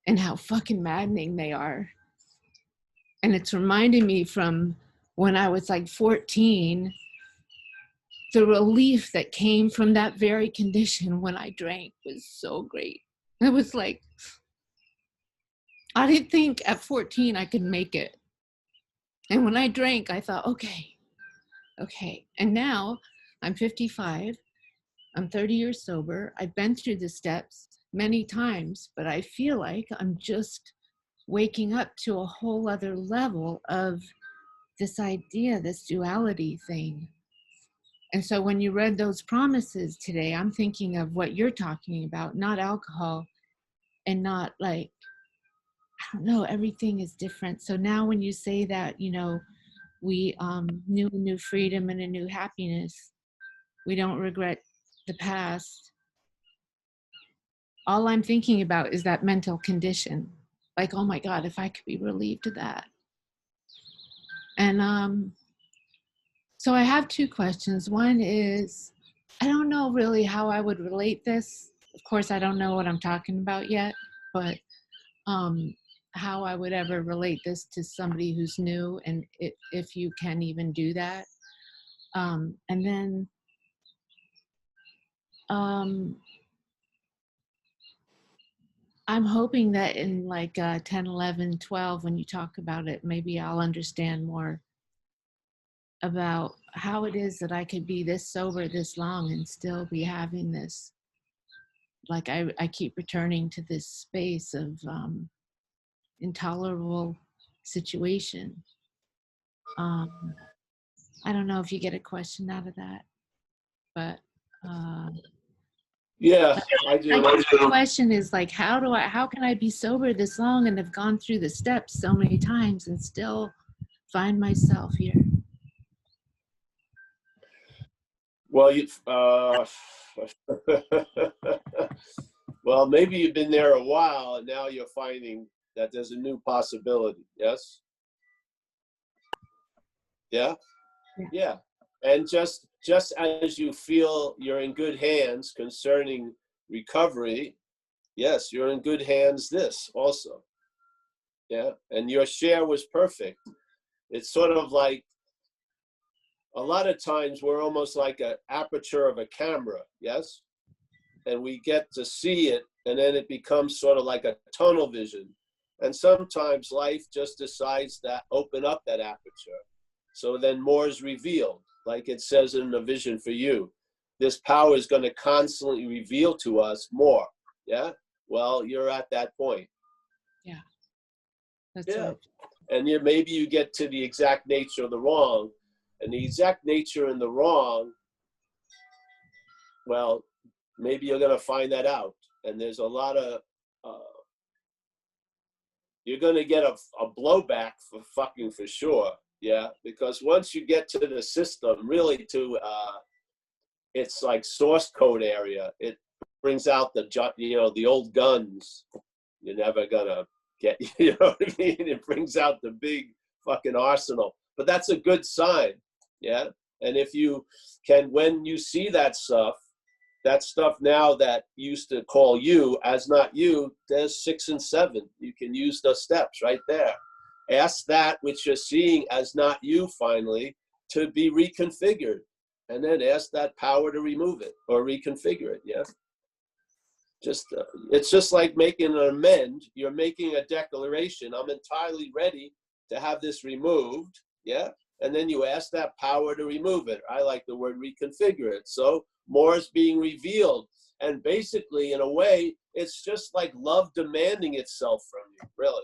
and how fucking maddening they are. And it's reminding me from when I was like 14, the relief that came from that very condition when I drank was so great. It was like, I didn't think at 14 I could make it. And when I drank, I thought, okay. And now I'm 55. I'm 30 years sober. I've been through the steps many times, but I feel like I'm just waking up to a whole other level of this idea, this duality thing. And so when you read those promises today, I'm thinking of what you're talking about, not alcohol, and not like, I don't know, everything is different. So now when you say that, you know, we knew a new freedom and a new happiness, we don't regret the past. All I'm thinking about is that mental condition. Like, oh my God, if I could be relieved of that. And so I have two questions. One is, I don't know really how I would relate this. Of course, I don't know what I'm talking about yet, but how I would ever relate this to somebody who's new, and if you can even do that. And then I'm hoping that in like 10, 11, 12, when you talk about it, maybe I'll understand more about how it is that I could be this sober this long and still be having this, like I keep returning to this space of intolerable situation. I don't know if you get a question out of that, but Yeah, I do. I guess the question is like, how can I be sober this long and have gone through the steps so many times and still find myself here? Well, well, maybe you've been there a while and now you're finding that there's a new possibility. Yes? Yeah? Yeah. And just as you feel you're in good hands concerning recovery, yes, you're in good hands this also. Yeah. And your share was perfect. It's sort of like, a lot of times we're almost like an aperture of a camera, yes? And we get to see it, and then it becomes sort of like a tunnel vision. And sometimes life just decides to open up that aperture. So then more is revealed, like it says in the vision for you. This power is going to constantly reveal to us more, yeah? Well, you're at that point. Yeah. That's Yeah. right. And maybe you get to the exact nature of the wrong. And the exact nature and the wrong, well, maybe you're going to find that out. And there's a lot of, you're going to get a blowback for sure. Yeah. Because once you get to the system, really to, it's like source code area. It brings out the old guns. You're never going to get, you know what I mean? It brings out the big fucking arsenal. But that's a good sign. Yeah. And if you can, when you see that stuff now that used to call you as not you, there's 6 and 7. You can use those steps right there. Ask that which you're seeing as not you finally to be reconfigured. And then ask that power to remove it or reconfigure it. Yeah. It's just like making an amend. You're making a declaration. I'm entirely ready to have this removed. Yeah. And then you ask that power to remove it. I like the word reconfigure it. So more is being revealed. And basically, in a way, it's just like love demanding itself from you, really.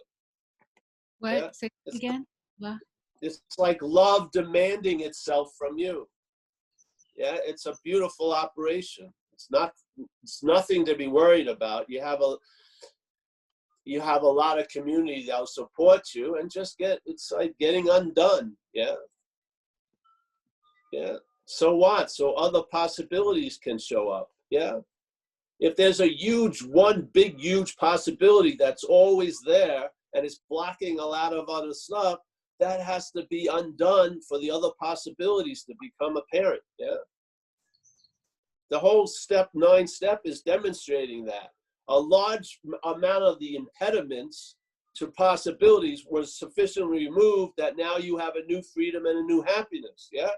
What? Yeah? Say it again? What? It's like love demanding itself from you. Yeah, it's a beautiful operation. It's nothing to be worried about. You have a lot of community that'll support you, and it's like getting undone. Yeah. Yeah. So what? So other possibilities can show up. Yeah. If there's one big, huge possibility that's always there and it's blocking a lot of other stuff, that has to be undone for the other possibilities to become apparent. Yeah. The whole step 9 is demonstrating that. A large amount of the impediments to possibilities was sufficiently removed that now you have a new freedom and a new happiness. Yeah.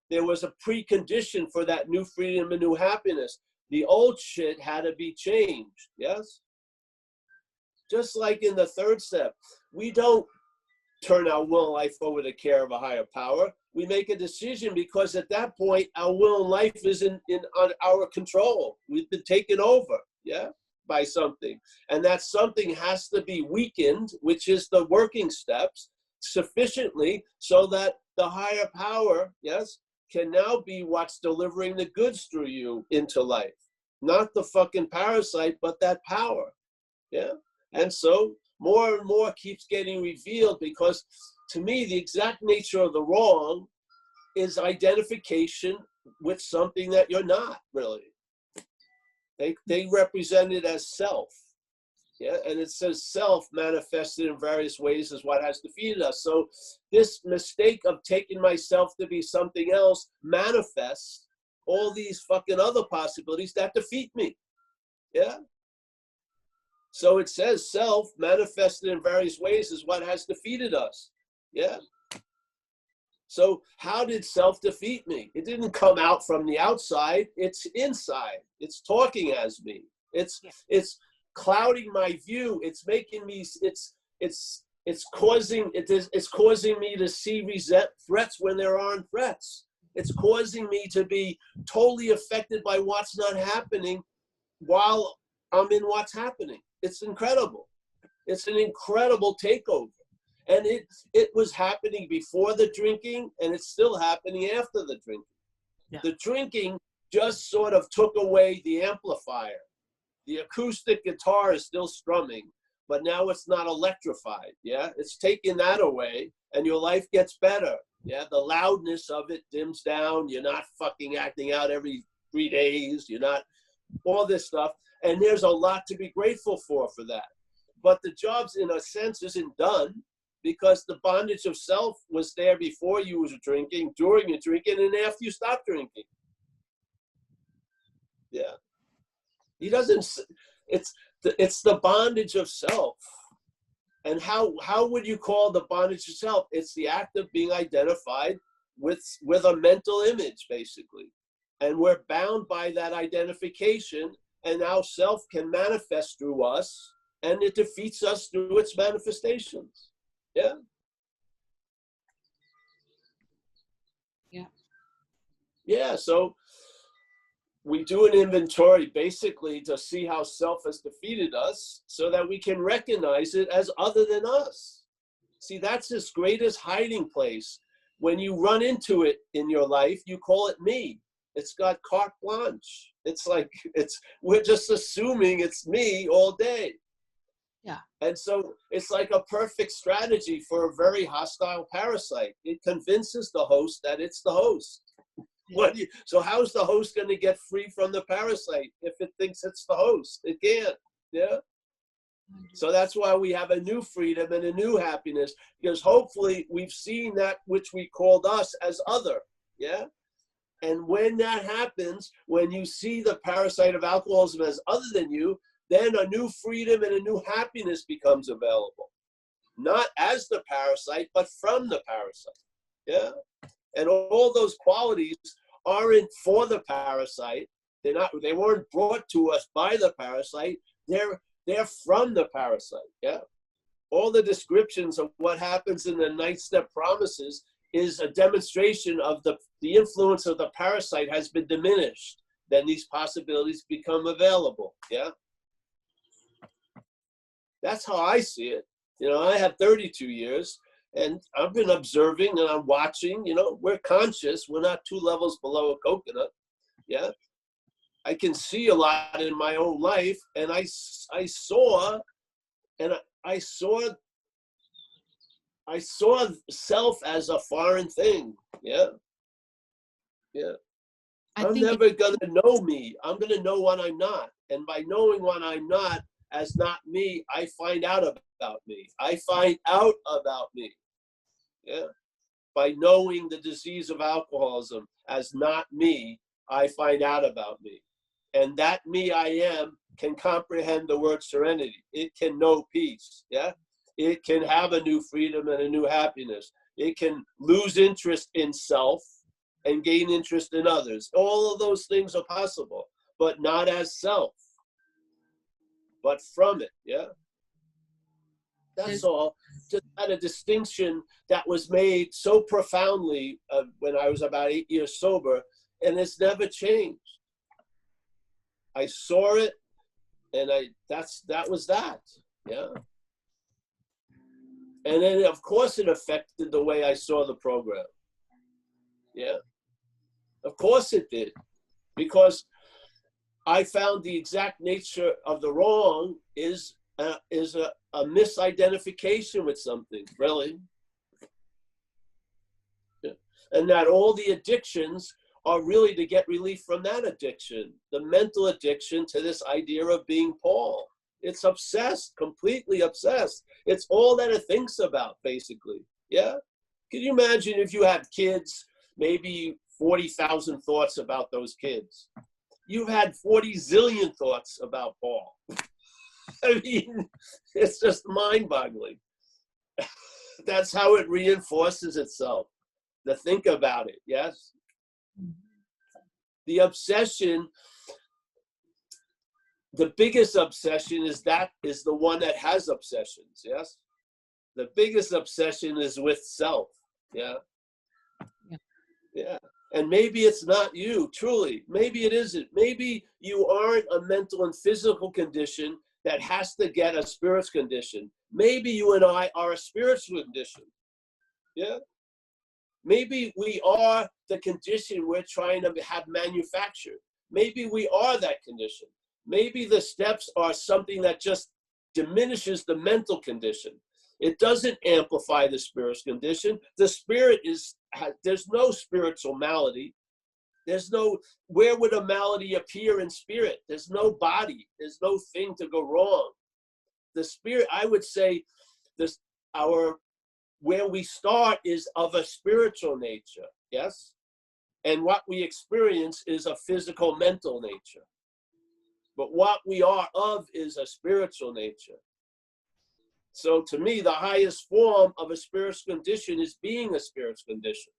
There was a precondition for that new freedom and new happiness. The old shit had to be changed. Yes. Just like in the 3rd step, we don't turn our will and life over to care of a higher power. We make a decision because at that point, our will and life is in our control. We've been taken over, yeah, by something. And that something has to be weakened, which is the working steps, sufficiently so that the higher power, yes, can now be what's delivering the goods through you into life. Not the fucking parasite, but that power, yeah? And so more and more keeps getting revealed, because to me, the exact nature of the wrong is identification with something that you're not really. They represent it as self. Yeah, and it says self manifested in various ways is what has defeated us. So this mistake of taking myself to be something else manifests all these fucking other possibilities that defeat me. Yeah. So it says self manifested in various ways is what has defeated us. Yeah. So how did self defeat me? It didn't come out from the outside. It's inside. It's talking as me. It's clouding my view. It's making me. It's causing me to see threats when there aren't threats. It's causing me to be totally affected by what's not happening while I'm in what's happening. It's incredible. It's an incredible takeover. And it was happening before the drinking, and it's still happening after the drinking. Yeah. The drinking just sort of took away the amplifier. The acoustic guitar is still strumming, but now it's not electrified. Yeah, it's taking that away, and your life gets better. Yeah, the loudness of it dims down. You're not fucking acting out every 3 days. You're not all this stuff. And there's a lot to be grateful for that. But the job's, in a sense, isn't done, because the bondage of self was there before you was drinking, during your drinking, and after you stopped drinking. Yeah. He doesn't, it's the bondage of self. And how would you call the bondage of self? It's the act of being identified with a mental image, basically. And we're bound by that identification, and now self can manifest through us, and it defeats us through its manifestations. Yeah. Yeah. Yeah. So we do an inventory basically to see how self has defeated us, so that we can recognize it as other than us. See, that's its greatest hiding place. When you run into it in your life, you call it me. It's got carte blanche. It's like we're just assuming it's me all day. Yeah. And so it's like a perfect strategy for a very hostile parasite. It convinces the host that it's the host. So how's the host going to get free from the parasite if it thinks it's the host? It can't. Yeah. So that's why we have a new freedom and a new happiness, because hopefully we've seen that which we called us as other. Yeah. And when that happens, when you see the parasite of alcoholism as other than you, then a new freedom and a new happiness becomes available. Not as the parasite, but from the parasite. Yeah. And all those qualities aren't for the parasite. They weren't brought to us by the parasite. They're from the parasite. Yeah. All the descriptions of what happens in the 9th step promises is a demonstration of the influence of the parasite has been diminished then these possibilities become available. Yeah. That's how I see it. You know, I have 32 years and I've been observing and I'm watching. You know, we're conscious. We're not 2 levels below a coconut. Yeah. I can see a lot in my own life, and I saw self as a foreign thing. Yeah. Yeah. I'm never going to know me. I'm going to know what I'm not. And by knowing what I'm not as not me, I find out about me. I find out about me. Yeah. By knowing the disease of alcoholism as not me, I find out about me. And that me I am can comprehend the word serenity. It can know peace. Yeah. It can have a new freedom and a new happiness. It can lose interest in self and gain interest in others. All of those things are possible, but not as self, but from it. Yeah. That's all. Just had a distinction that was made so profoundly when I was about 8 years sober, and it's never changed. I saw it, and that was that. Yeah. And then, of course, it affected the way I saw the program. Yeah. Of course it did. Because I found the exact nature of the wrong is a misidentification with something, really. Yeah. And that all the addictions are really to get relief from that addiction, the mental addiction to this idea of being Paul. It's obsessed, completely obsessed. It's all that it thinks about, basically. Yeah? Can you imagine if you had kids, maybe 40,000 thoughts about those kids? You've had 40 zillion thoughts about Paul. I mean, it's just mind-boggling. That's how it reinforces itself, to think about it, yes? The obsession, the biggest obsession is the one that has obsessions, yes? The biggest obsession is with self, yeah? Yeah. And maybe it's not you, truly. Maybe it isn't. Maybe you aren't a mental and physical condition that has to get a spiritual condition. Maybe you and I are a spiritual condition. Yeah? Maybe we are the condition we're trying to have manufactured. Maybe we are that condition. Maybe the steps are something that just diminishes the mental condition. It doesn't amplify the spiritual condition. The spirit there's no spiritual malady. There's no, where would a malady appear in spirit? There's no body. There's no thing to go wrong. The spirit, I would say, where we start is of a spiritual nature, yes? And what we experience is a physical, mental nature. But what we are of is a spiritual nature. So to me, the highest form of a spiritual condition is being a spiritual condition.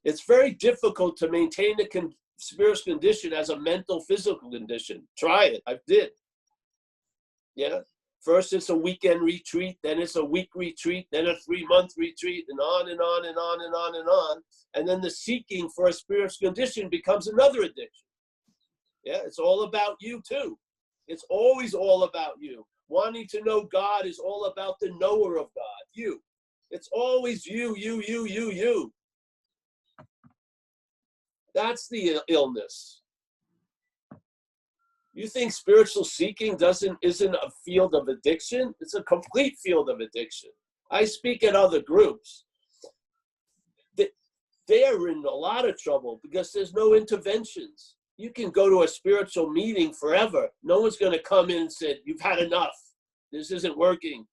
It's very difficult to maintain a spiritual condition as a mental, physical condition. Try it. I did. Yeah. First, it's a weekend retreat, then it's a week retreat, then a 3-month retreat, and on and on and on and on and on. And then the seeking for a spiritual condition becomes another addiction. Yeah, it's all about you too. It's always all about you. Wanting to know God is all about the knower of God, you. It's always you. That's the illness. You think spiritual seeking isn't a field of addiction? It's a complete field of addiction. I speak at other groups. They are in a lot of trouble because there's no interventions. You can go to a spiritual meeting forever. No one's going to come in and say, you've had enough. This isn't working.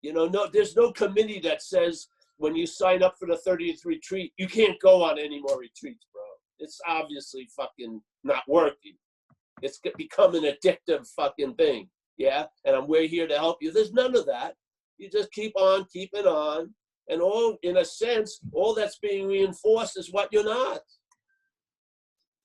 You know, there's no committee that says when you sign up for the 30th retreat, you can't go on any more retreats, bro. It's obviously fucking not working. It's become an addictive fucking thing, yeah? And we're here to help you. There's none of that. You just keep on keeping on. And all, in a sense, all that's being reinforced is what you're not.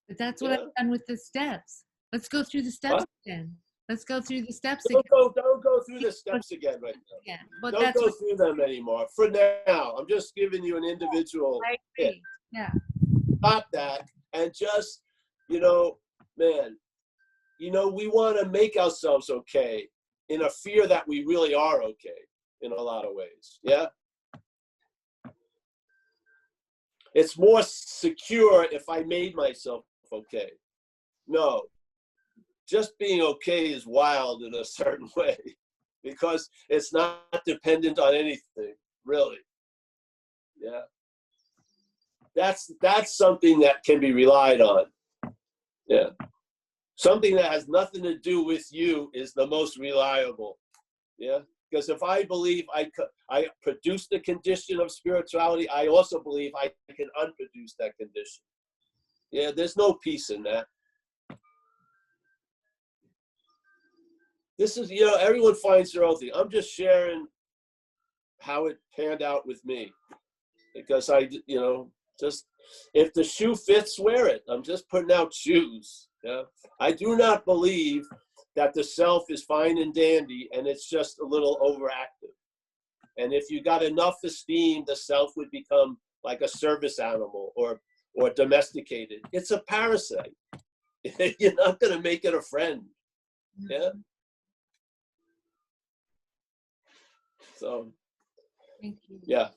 But that's what I've done with the steps. Let's go through the steps again. Let's go through the steps again. Don't go through the steps again right now. Yeah, but don't go through them anymore. For now, I'm just giving you an individual hit. Yeah. Stop that and just you know, man, you know, we want to make ourselves okay in a fear that we really are okay in a lot of ways. Yeah. It's more secure if I made myself okay. No, just being okay is wild in a certain way because it's not dependent on anything, really. Yeah. That's something that can be relied on. Yeah. Something that has nothing to do with you is the most reliable. Yeah. Because if I believe I produce the condition of spirituality, I also believe I can unproduce that condition. Yeah, there's no peace in that. This is, you know, everyone finds their own thing. I'm just sharing how it panned out with me. Because I, you know, just, if the shoe fits, wear it. I'm just putting out shoes. Yeah. I do not believe that the self is fine and dandy and it's just a little overactive. And if you got enough esteem, the self would become like a service animal or domesticated. It's a parasite. You're not going to make it a friend. Yeah. So, Thank you. yeah.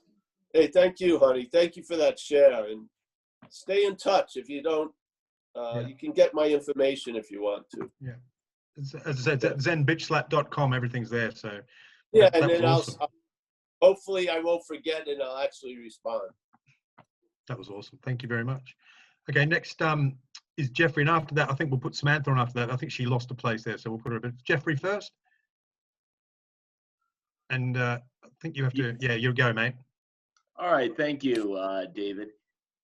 Hey, thank you, honey. Thank you for that share. And stay in touch. If you don't, you can get my information if you want to. Yeah. As I said, zenbitchslap.com, everything's there. So yeah, that and then was awesome. Hopefully I won't forget and I'll actually respond. That was awesome. Thank you very much. Okay, next is Jeffrey, and after that, I think we'll put Samantha on after that. I think she lost a place there, so we'll put her a bit. Jeffrey first. And I think you have to, yeah, you go, mate. All right, thank you, David.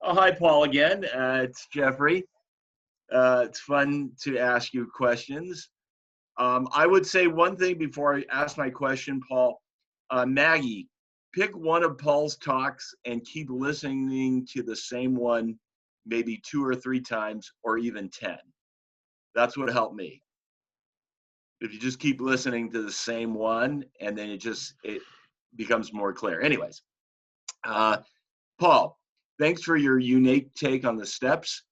Oh, hi, Paul, again. It's Jeffrey. It's fun to ask you questions. I would say one thing before I ask my question, Paul. Maggie, pick one of Paul's talks and keep listening to the same one maybe 2 or 3 times or even 10. That's what helped me. If you just keep listening to the same one and then it becomes more clear. Anyways, Paul, thanks for your unique take on the steps.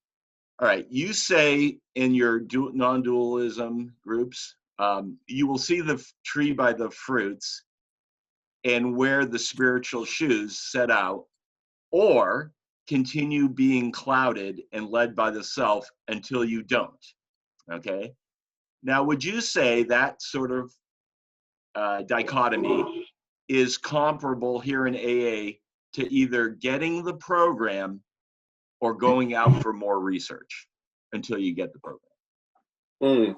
All right, you say in your non-dualism groups, you will see the tree by the fruits and wear the spiritual shoes set out, or continue being clouded and led by the self until you don't. Okay? Now, would you say that sort of dichotomy is comparable here in AA to either getting the program or going out for more research until you get the program?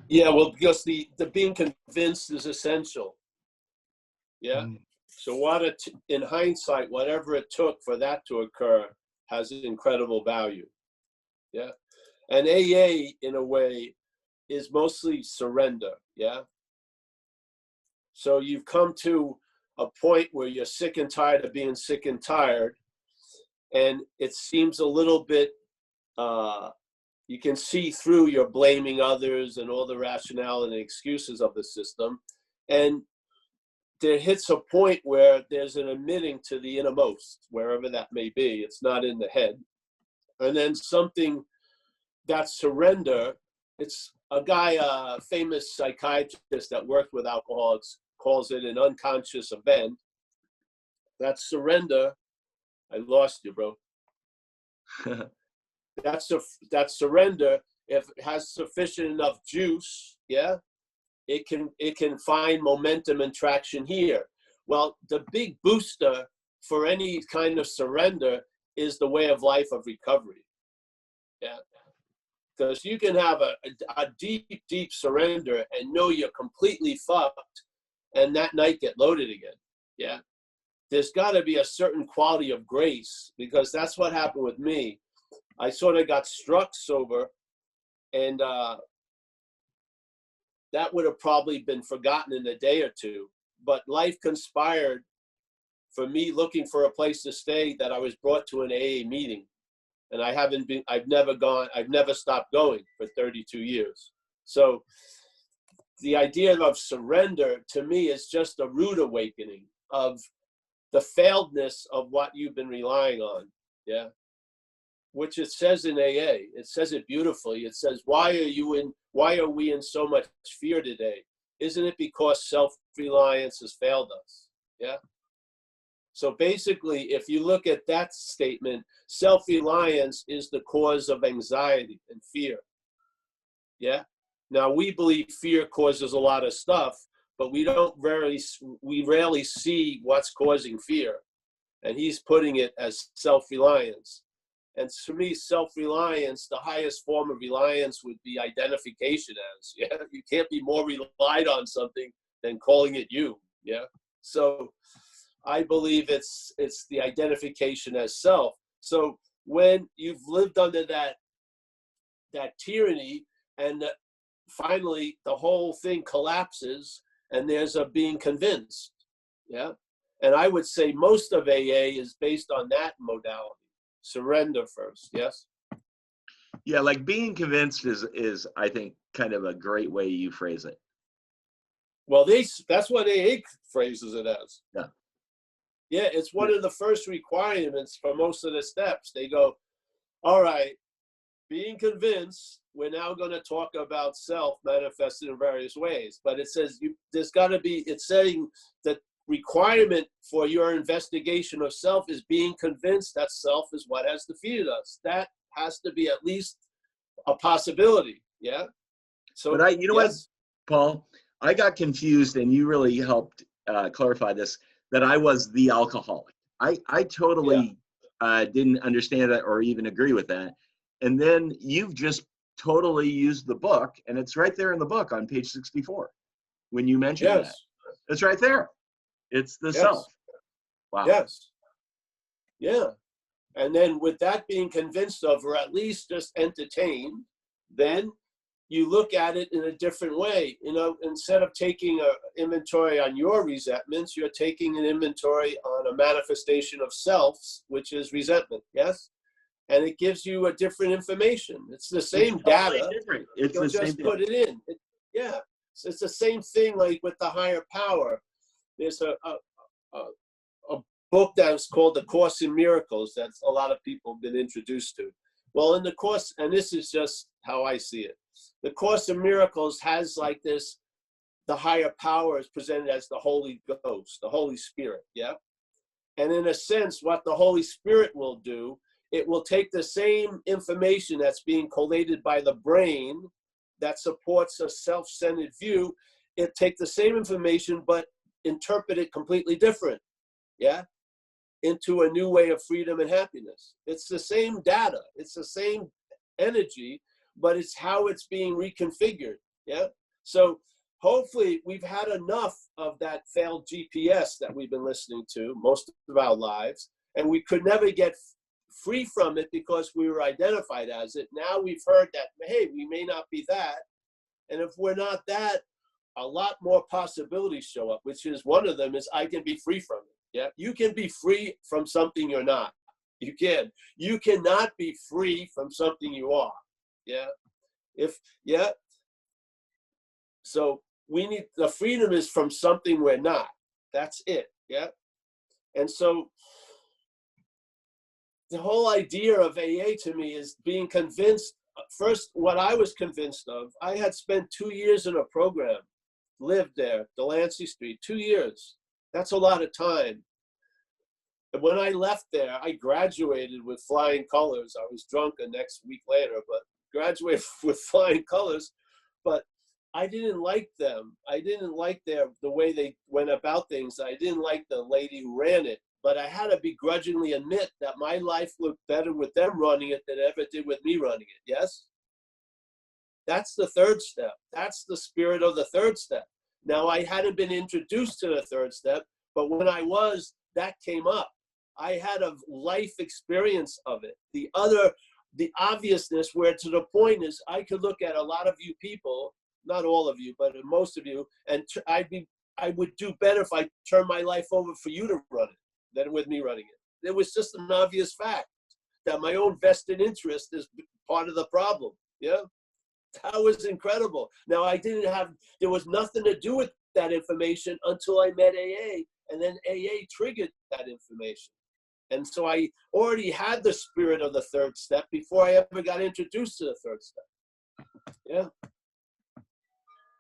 Yeah, well, because the being convinced is essential. Yeah. So in hindsight, whatever it took for that to occur has incredible value. Yeah. And AA, in a way, is mostly surrender. Yeah. So you've come to a point where you're sick and tired of being sick and tired. And it seems a little bit, you can see through your blaming others and all the rationale and excuses of the system. And there hits a point where there's an admitting to the innermost, wherever that may be. It's not in the head. And then something, that surrender, it's a guy, a famous psychiatrist that worked with alcoholics, calls it an unconscious event. That surrender, I lost you, bro. That surrender, if it has sufficient enough juice, yeah, it can find momentum and traction here. Well, the big booster for any kind of surrender is the way of life of recovery. Yeah. Because you can have a deep, deep surrender and know you're completely fucked, and that night get loaded again. Yeah. There's got to be a certain quality of grace, because that's what happened with me. I sort of got struck sober, and that would have probably been forgotten in a day or two. But life conspired for me looking for a place to stay, that I was brought to an AA meeting. And I've never stopped going for 32 years. So the idea of surrender to me is just a rude awakening of the failedness of what you've been relying on. Yeah. which it says in AA. It says it beautifully. It says, why are we in so much fear today? Isn't it because self-reliance has failed us? Yeah. So basically, if you look at that statement, self-reliance is the cause of anxiety and fear. Yeah. Now, we believe fear causes a lot of stuff, but we rarely see what's causing fear. And he's putting it as self-reliance. And for me, self-reliance, the highest form of reliance would be identification as. Yeah, you can't be more relied on something than calling it you. Yeah. So I believe it's the identification as self. So when you've lived under that tyranny, and finally the whole thing collapses, and there's a being convinced. Yeah. And I would say most of AA is based on that modality. Surrender first. Yes. Yeah, like being convinced is I think kind of a great way you phrase it. Well, that's what AA phrases it as. Yeah. Yeah, it's one of the first requirements for most of the steps. They go, all right, being convinced, we're now going to talk about self manifested in various ways. But it says there's got to be, it's saying that requirement for your investigation of self is being convinced that self is what has defeated us. That has to be at least a possibility. Yeah. So, but you know what, Paul, I got confused, and you really helped clarify this, that I was the alcoholic. I totally didn't understand that or even agree with that. And then you've just totally used the book, and it's right there in the book on page 64 when you mentioned that. It's right there. It's the self. Wow. Yes. Yeah. And then with that being convinced of, or at least just entertained, then you look at it in a different way. You know, instead of taking an inventory on your resentments, you're taking an inventory on a manifestation of selves, which is resentment. Yes. And it gives you a different information. It's the same data. Different. It's the just same put it in. So it's the same thing like with the higher power. There's a book that's called The Course in Miracles that a lot of people have been introduced to. Well, in the Course, and this is just how I see it, the Course in Miracles has like this, the higher power is presented as the Holy Ghost, the Holy Spirit, yeah? And in a sense, what the Holy Spirit will do, it will take the same information that's being collated by the brain that supports a self-centered view, it take the same information, but interpret it completely different, yeah, into a new way of freedom and happiness. It's the same data, it's the same energy, but it's how it's being reconfigured, yeah. So hopefully we've had enough of that failed GPS that we've been listening to most of our lives, and we could never get free from it because we were identified as it. Now we've heard that, hey, we may not be that, and if we're not that, a lot more possibilities show up, which is one of them is I can be free from it. Yeah, you can be free from something you're not. You can. You cannot be free from something you are. Yeah. So we need, the freedom is from something we're not. That's it. Yeah. And so the whole idea of AA to me is being convinced. First, what I was convinced of, I had spent 2 years in a program, lived there, Delancey Street, 2 years. That's a lot of time. And when I left there, I graduated with flying colors. I was drunk the next week later, but graduated with flying colors. But I didn't like them. I didn't like the way they went about things. I didn't like the lady who ran it. But I had to begrudgingly admit that my life looked better with them running it than it ever did with me running it. Yes? That's the third step. That's the spirit of the third step. Now, I hadn't been introduced to the third step, but when I was, that came up. I had a life experience of it. The obviousness, where to the point is I could look at a lot of you people, not all of you, but most of you, and I would do better if I turned my life over for you to run it than with me running it. It was just an obvious fact that my own vested interest is part of the problem. Yeah. That was incredible. Now, there was nothing to do with that information until I met AA, and then AA triggered that information. And so I already had the spirit of the third step before I ever got introduced to the third step. Yeah.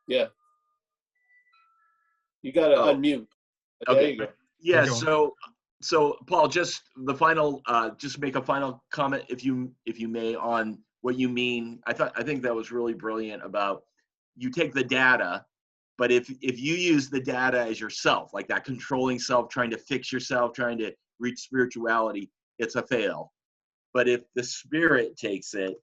Yeah. You got to unmute. There Okay. you go. Yeah. Go on. So Paul, just the final, just make a final comment, if you may, on what you mean. I think that was really brilliant about, you take the data, but if you use the data as yourself, like that controlling self, trying to fix yourself, trying to reach spirituality, it's a fail. But if the spirit takes it,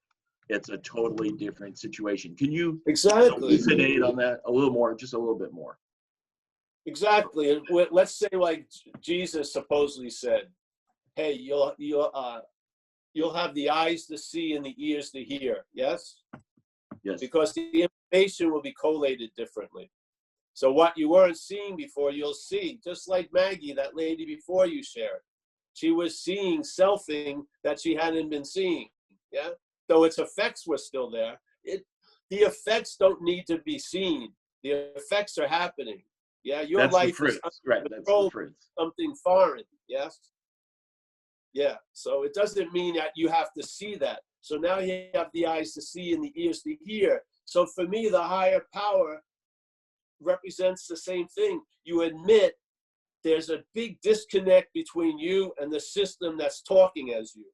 it's a totally different situation. Can you Exactly. elucidate on that a little more, just a little bit more? Exactly. And let's say, like Jesus supposedly said, hey, you'll have the eyes to see and the ears to hear. Yes? Yes. Because the information will be collated differently. So what you weren't seeing before, you'll see. Just like Maggie, that lady before you shared. She was seeing selfing that she hadn't been seeing. Yeah? Though its effects were still there. The effects don't need to be seen. The effects are happening. Yeah, your That's life the is fruits, right? That's the controlled fruits. something foreign. Yes. Yeah. So it doesn't mean that you have to see that. So now you have the eyes to see and the ears to hear. So for me, the higher power represents the same thing. You admit there's a big disconnect between you and the system that's talking as you.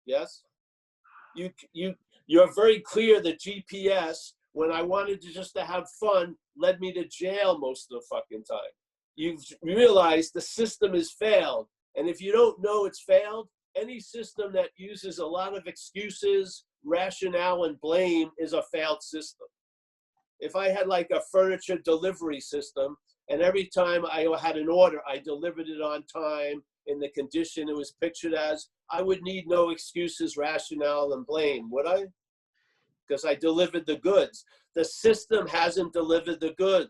Yes. You're very clear that GPS, when I wanted to have fun, led me to jail most of the fucking time. You've realized the system has failed. And if you don't know it's failed, any system that uses a lot of excuses, rationale, and blame is a failed system. If I had like a furniture delivery system, and every time I had an order, I delivered it on time in the condition it was pictured as, I would need no excuses, rationale, and blame, would I? Because I delivered the goods. The system hasn't delivered the goods.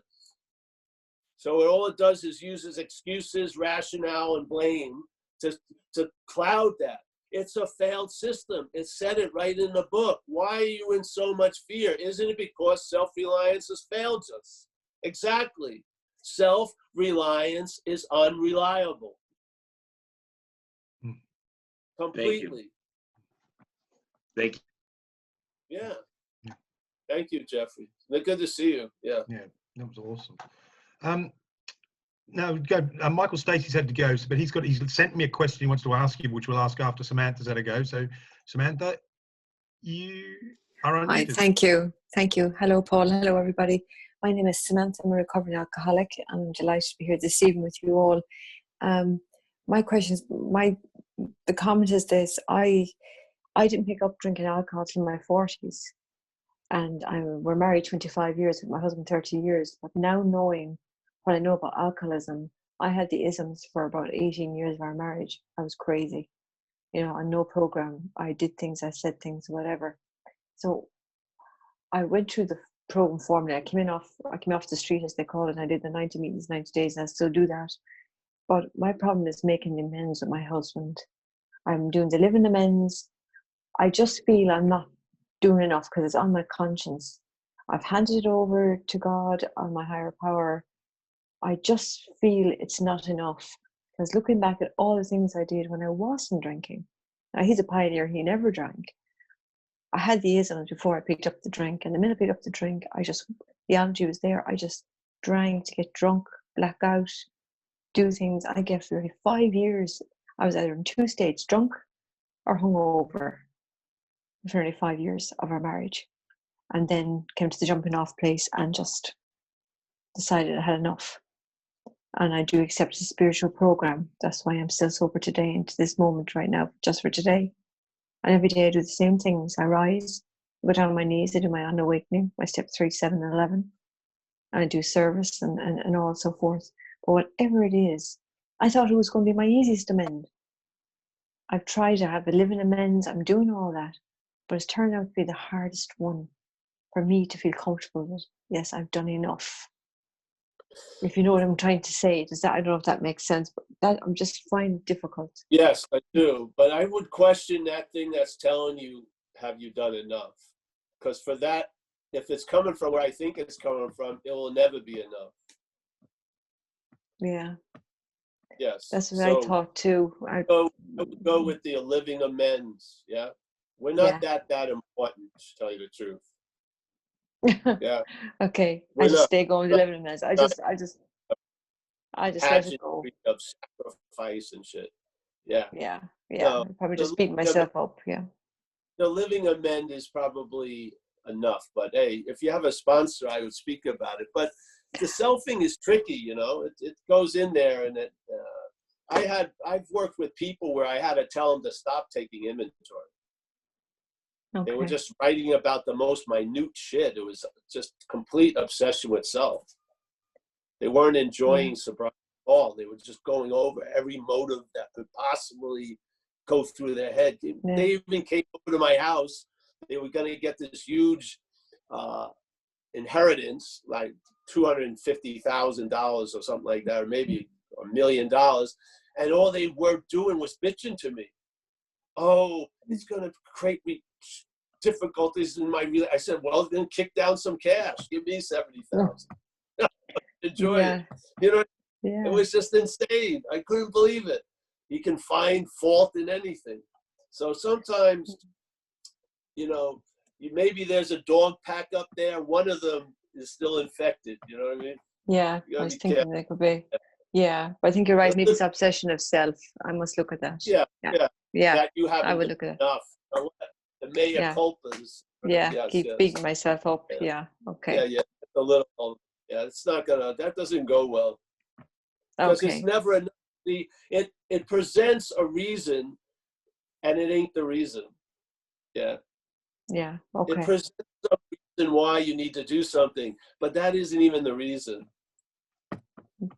So all it does is uses excuses, rationale, and blame to cloud that. It's a failed system. It said it right in the book. Why are you in so much fear? Isn't it because self-reliance has failed us? Exactly. Self-reliance is unreliable. Completely. Thank you. Yeah. Thank you, Jeffrey. Good to see you. Yeah. Yeah, that was awesome. Now, Michael Stacey's had to go, but he's sent me a question he wants to ask you, which we'll ask after Samantha's had to go. So, Samantha, you are unmuted. Hi, thank you. Hello, Paul. Hello, everybody. My name is Samantha. I'm a recovering alcoholic, and I'm delighted to be here this evening with you all. My question is, the comment is this: I didn't pick up drinking alcohol till my 40s, and we're married 25 years with my husband 30 years. But now knowing what I know about alcoholism, I had the isms for about 18 years of our marriage. I was crazy, on no program. I did things, I said things, whatever. So I went through the program formally. I came off the street, as they call it, and I did the 90 meetings, 90 days, and I still do that. But my problem is making the amends with my husband. I'm doing the living amends. I just feel I'm not doing enough because it's on my conscience. I've handed it over to God, on my higher power. I just feel it's not enough. Because looking back at all the things I did when I wasn't drinking, now he's a pioneer, he never drank. I had the isms before I picked up the drink, and the minute I picked up the drink, the allergy was there. I just drank to get drunk, black out, do things. I get for 5 years, I was either in 2 states, drunk or hungover, for nearly 5 years of our marriage. And then came to the jumping off place and just decided I had enough. And I do accept a spiritual program. That's why I'm still sober today, into this moment right now, just for today. And every day I do the same things. I rise, I go down on my knees, I do my unawakening, my step 3, 7, and 11. And I do service and all so forth. But whatever it is, I thought it was going to be my easiest amend. I've tried to have a living amends, I'm doing all that. But it's turned out to be the hardest one for me to feel comfortable with. Yes, I've done enough. If you know what I'm trying to say, I don't know if that makes sense, but that I'm just finding it difficult. Yes, I do. But I would question that thing that's telling you, have you done enough? Because for that, if it's coming from where I think it's coming from, it will never be enough. Yeah. Yes. That's what I thought too. I would go with the living amends. Yeah. We're not that important, to tell you the truth. Yeah. Okay. We're I just not, stay going with the living amends. I just let it go. of sacrifice and shit. Yeah. Yeah. No, Probably just the beating myself up. Yeah. the living amend is probably enough. But hey, if you have a sponsor, I would speak about it. But the selfing is tricky, you know. It goes in there, and I've worked with people where I had to tell them to stop taking inventory. Okay. They were just writing about the most minute shit. It was just complete obsession with self. They weren't enjoying sobriety at all. They were just going over every motive that could possibly go through their head. They even came over to my house. They were going to get this huge inheritance, like $250,000 or something like that, or maybe $1 million. And all they were doing was bitching to me. Oh, it's going to create me difficulties in my real. I said, well, then kick down some cash. Give me 70,000. Enjoy it. You know, it was just insane. I couldn't believe it. You can find fault in anything. So sometimes, you know, maybe there's a dog pack up there. One of them is still infected. You know what I mean? Yeah, I was thinking that could be. Yeah, but I think you're right. Maybe it's obsession of self. I must look at that. Yeah. That you I haven't would look at enough. The mea culpas. Keep beating myself up. Yeah. Okay. Yeah. A little. Yeah, it's not gonna. That doesn't go well. Because it's never enough. It presents a reason, and it ain't the reason. Yeah. Yeah. Okay. It presents a reason why you need to do something, but that isn't even the reason.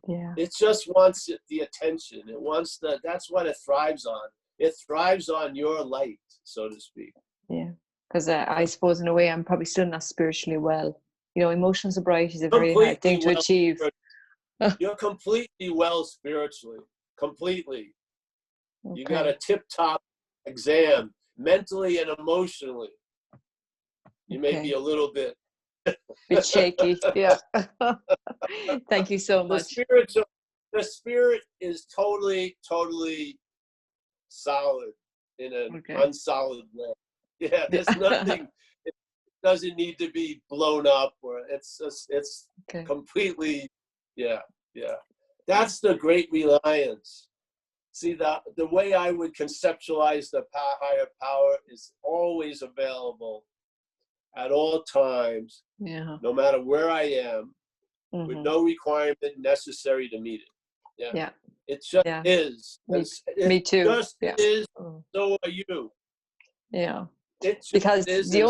Yeah. It just wants the attention. It wants that's what it thrives on. It thrives on your light, so to speak. Yeah. Because I suppose in a way I'm probably still not spiritually well. You know, emotional sobriety is a very hard thing to achieve. You're completely well spiritually. Completely. You got a tip-top exam, mentally and emotionally. You may be a little bit shaky. Yeah. Thank you so much. The spirit is totally solid in an unsolid way. Yeah, there's nothing. It doesn't need to be blown up, or it's completely. Yeah. That's the great reliance. See, the way I would conceptualize the higher power is always available at all times, no matter where I am, with no requirement necessary to meet it. Yeah. It just is. Me too. Just is. So are you. Yeah. Because the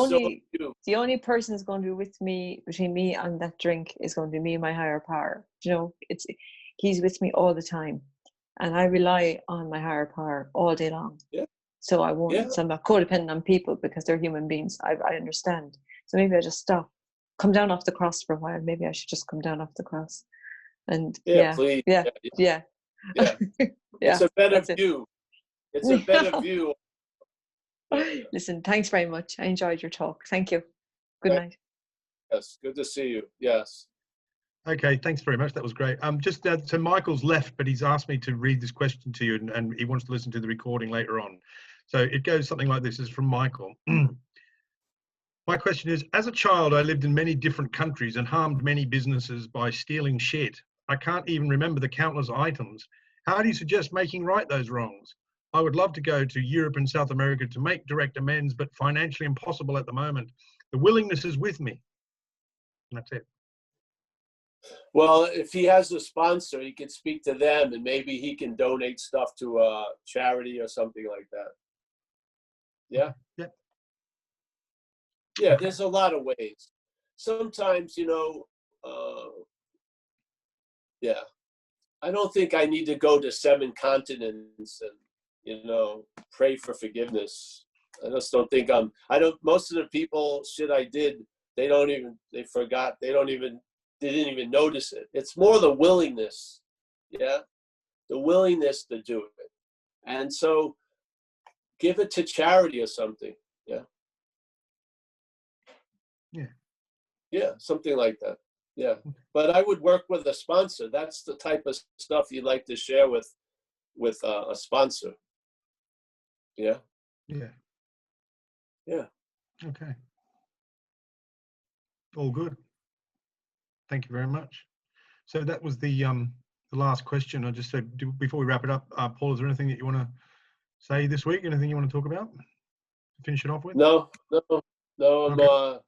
only person who's going to be with me, between me and that drink, is going to be me and my higher power. You know, he's with me all the time, and I rely on my higher power all day long. Yeah. So I won't. So I'm not codependent on people because they're human beings. I understand. So maybe I just stop, come down off the cross for a while. Maybe I should just come down off the cross, and please. Yeah. It's a better view. It's a better view. Listen, thanks very much. I enjoyed your talk. Thank you. Good night. Yes, good to see you. Yes. Okay, thanks very much. That was great. Just so Michael's left, but he's asked me to read this question to you, and he wants to listen to the recording later on. So it goes something like this. It's from Michael. My question is, as a child, I lived in many different countries and harmed many businesses by stealing shit. I can't even remember the countless items. How do you suggest making right those wrongs? I would love to go to Europe and South America to make direct amends, but financially impossible at the moment. The willingness is with me. And that's it. Well, if he has a sponsor, he can speak to them, and maybe he can donate stuff to a charity or something like that. Yeah? Yeah, there's a lot of ways. Sometimes, I don't think I need to go to 7 continents and, pray for forgiveness. I just don't think most of the people, shit I did, they forgot, they didn't even notice it. It's more the willingness, the willingness to do it. And so give it to charity or something, Yeah, something like that. Yeah, but I would work with a sponsor. That's the type of stuff you'd like to share with a sponsor. Yeah. Yeah. Yeah. Okay. All good. Thank you very much. So that was the last question. I just said before we wrap it up, Paul, is there anything that you want to say this week? Anything you want to talk about? Finish it off with? No. Okay.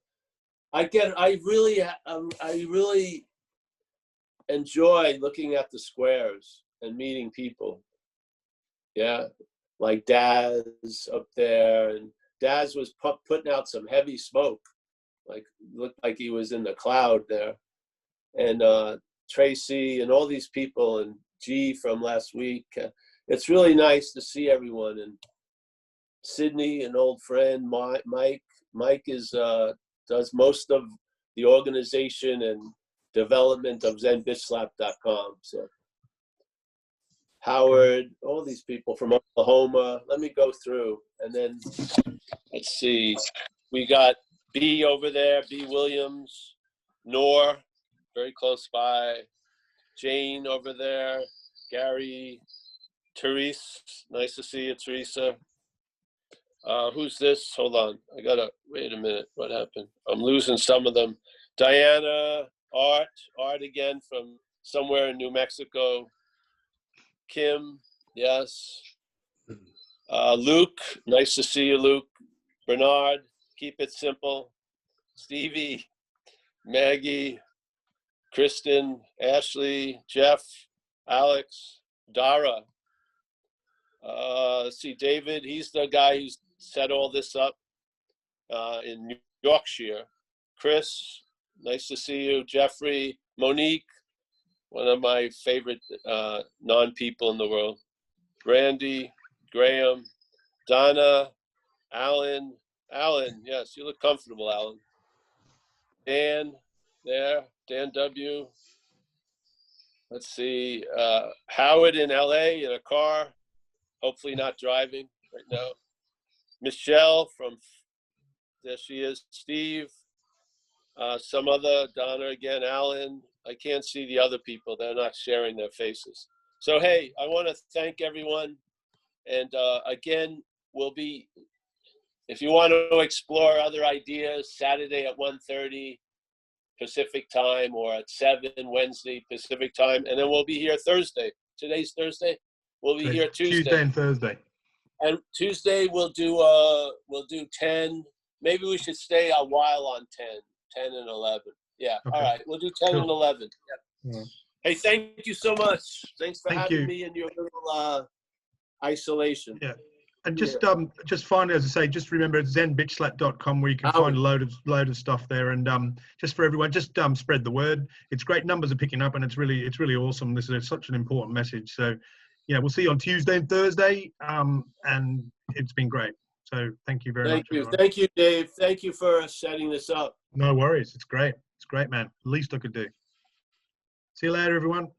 I really enjoy looking at the squares and meeting people. Yeah, like Daz up there, and Daz was putting out some heavy smoke, like looked like he was in the cloud there, and Tracy and all these people, and G from last week. It's really nice to see everyone, and Sydney, an old friend, Mike. Mike is does most of the organization and development of ZenBitchSlap.com. So Howard, all these people from Oklahoma. Let me go through, and then let's see. We got B over there, B Williams, Noor, very close by. Jane over there, Gary, Therese. Nice to see you, Teresa. Who's this? Hold on. I gotta wait a minute. What happened? I'm losing some of them. Diana, Art again from somewhere in New Mexico. Kim, yes. Luke, nice to see you, Luke. Bernard, keep it simple. Stevie, Maggie, Kristen, Ashley, Jeff, Alex, Dara. Let's see, David, he's the guy who's set all this up in Yorkshire. Chris, nice to see you. Jeffrey, Monique, one of my favorite non-people in the world. Randy, Graham, Donna, Alan, yes, you look comfortable, Alan. Dan, there, Dan W. Let's see, Howard in LA in a car, hopefully not driving right now. Michelle there she is, Steve, some other, Donna again, Alan. I can't see the other people, they're not sharing their faces. So, hey, I want to thank everyone. And again, if you want to explore other ideas, Saturday at 1:30 Pacific time, or at 7 Wednesday Pacific time. And then we'll be here Thursday. Today's Thursday. We'll be here Tuesday. Tuesday and Thursday. And Tuesday we'll do 10. Maybe we should stay a while on 10 and 11. Yeah. Okay. All right. We'll do 10 and 11. Yeah. Yeah. Hey, thank you so much. Thanks for having me in your little isolation. Yeah. And just finally, as I say, just remember it's zenbitchslap.com, where you can find a load of stuff there. And just for everyone, just spread the word. It's great. Numbers are picking up, and it's really awesome. This is such an important message. So yeah, we'll see you on Tuesday and Thursday. And it's been great. So thank you very much. Everyone. Thank you, Dave. Thank you for setting this up. No worries. It's great. It's great, man. Least I could do. See you later, everyone.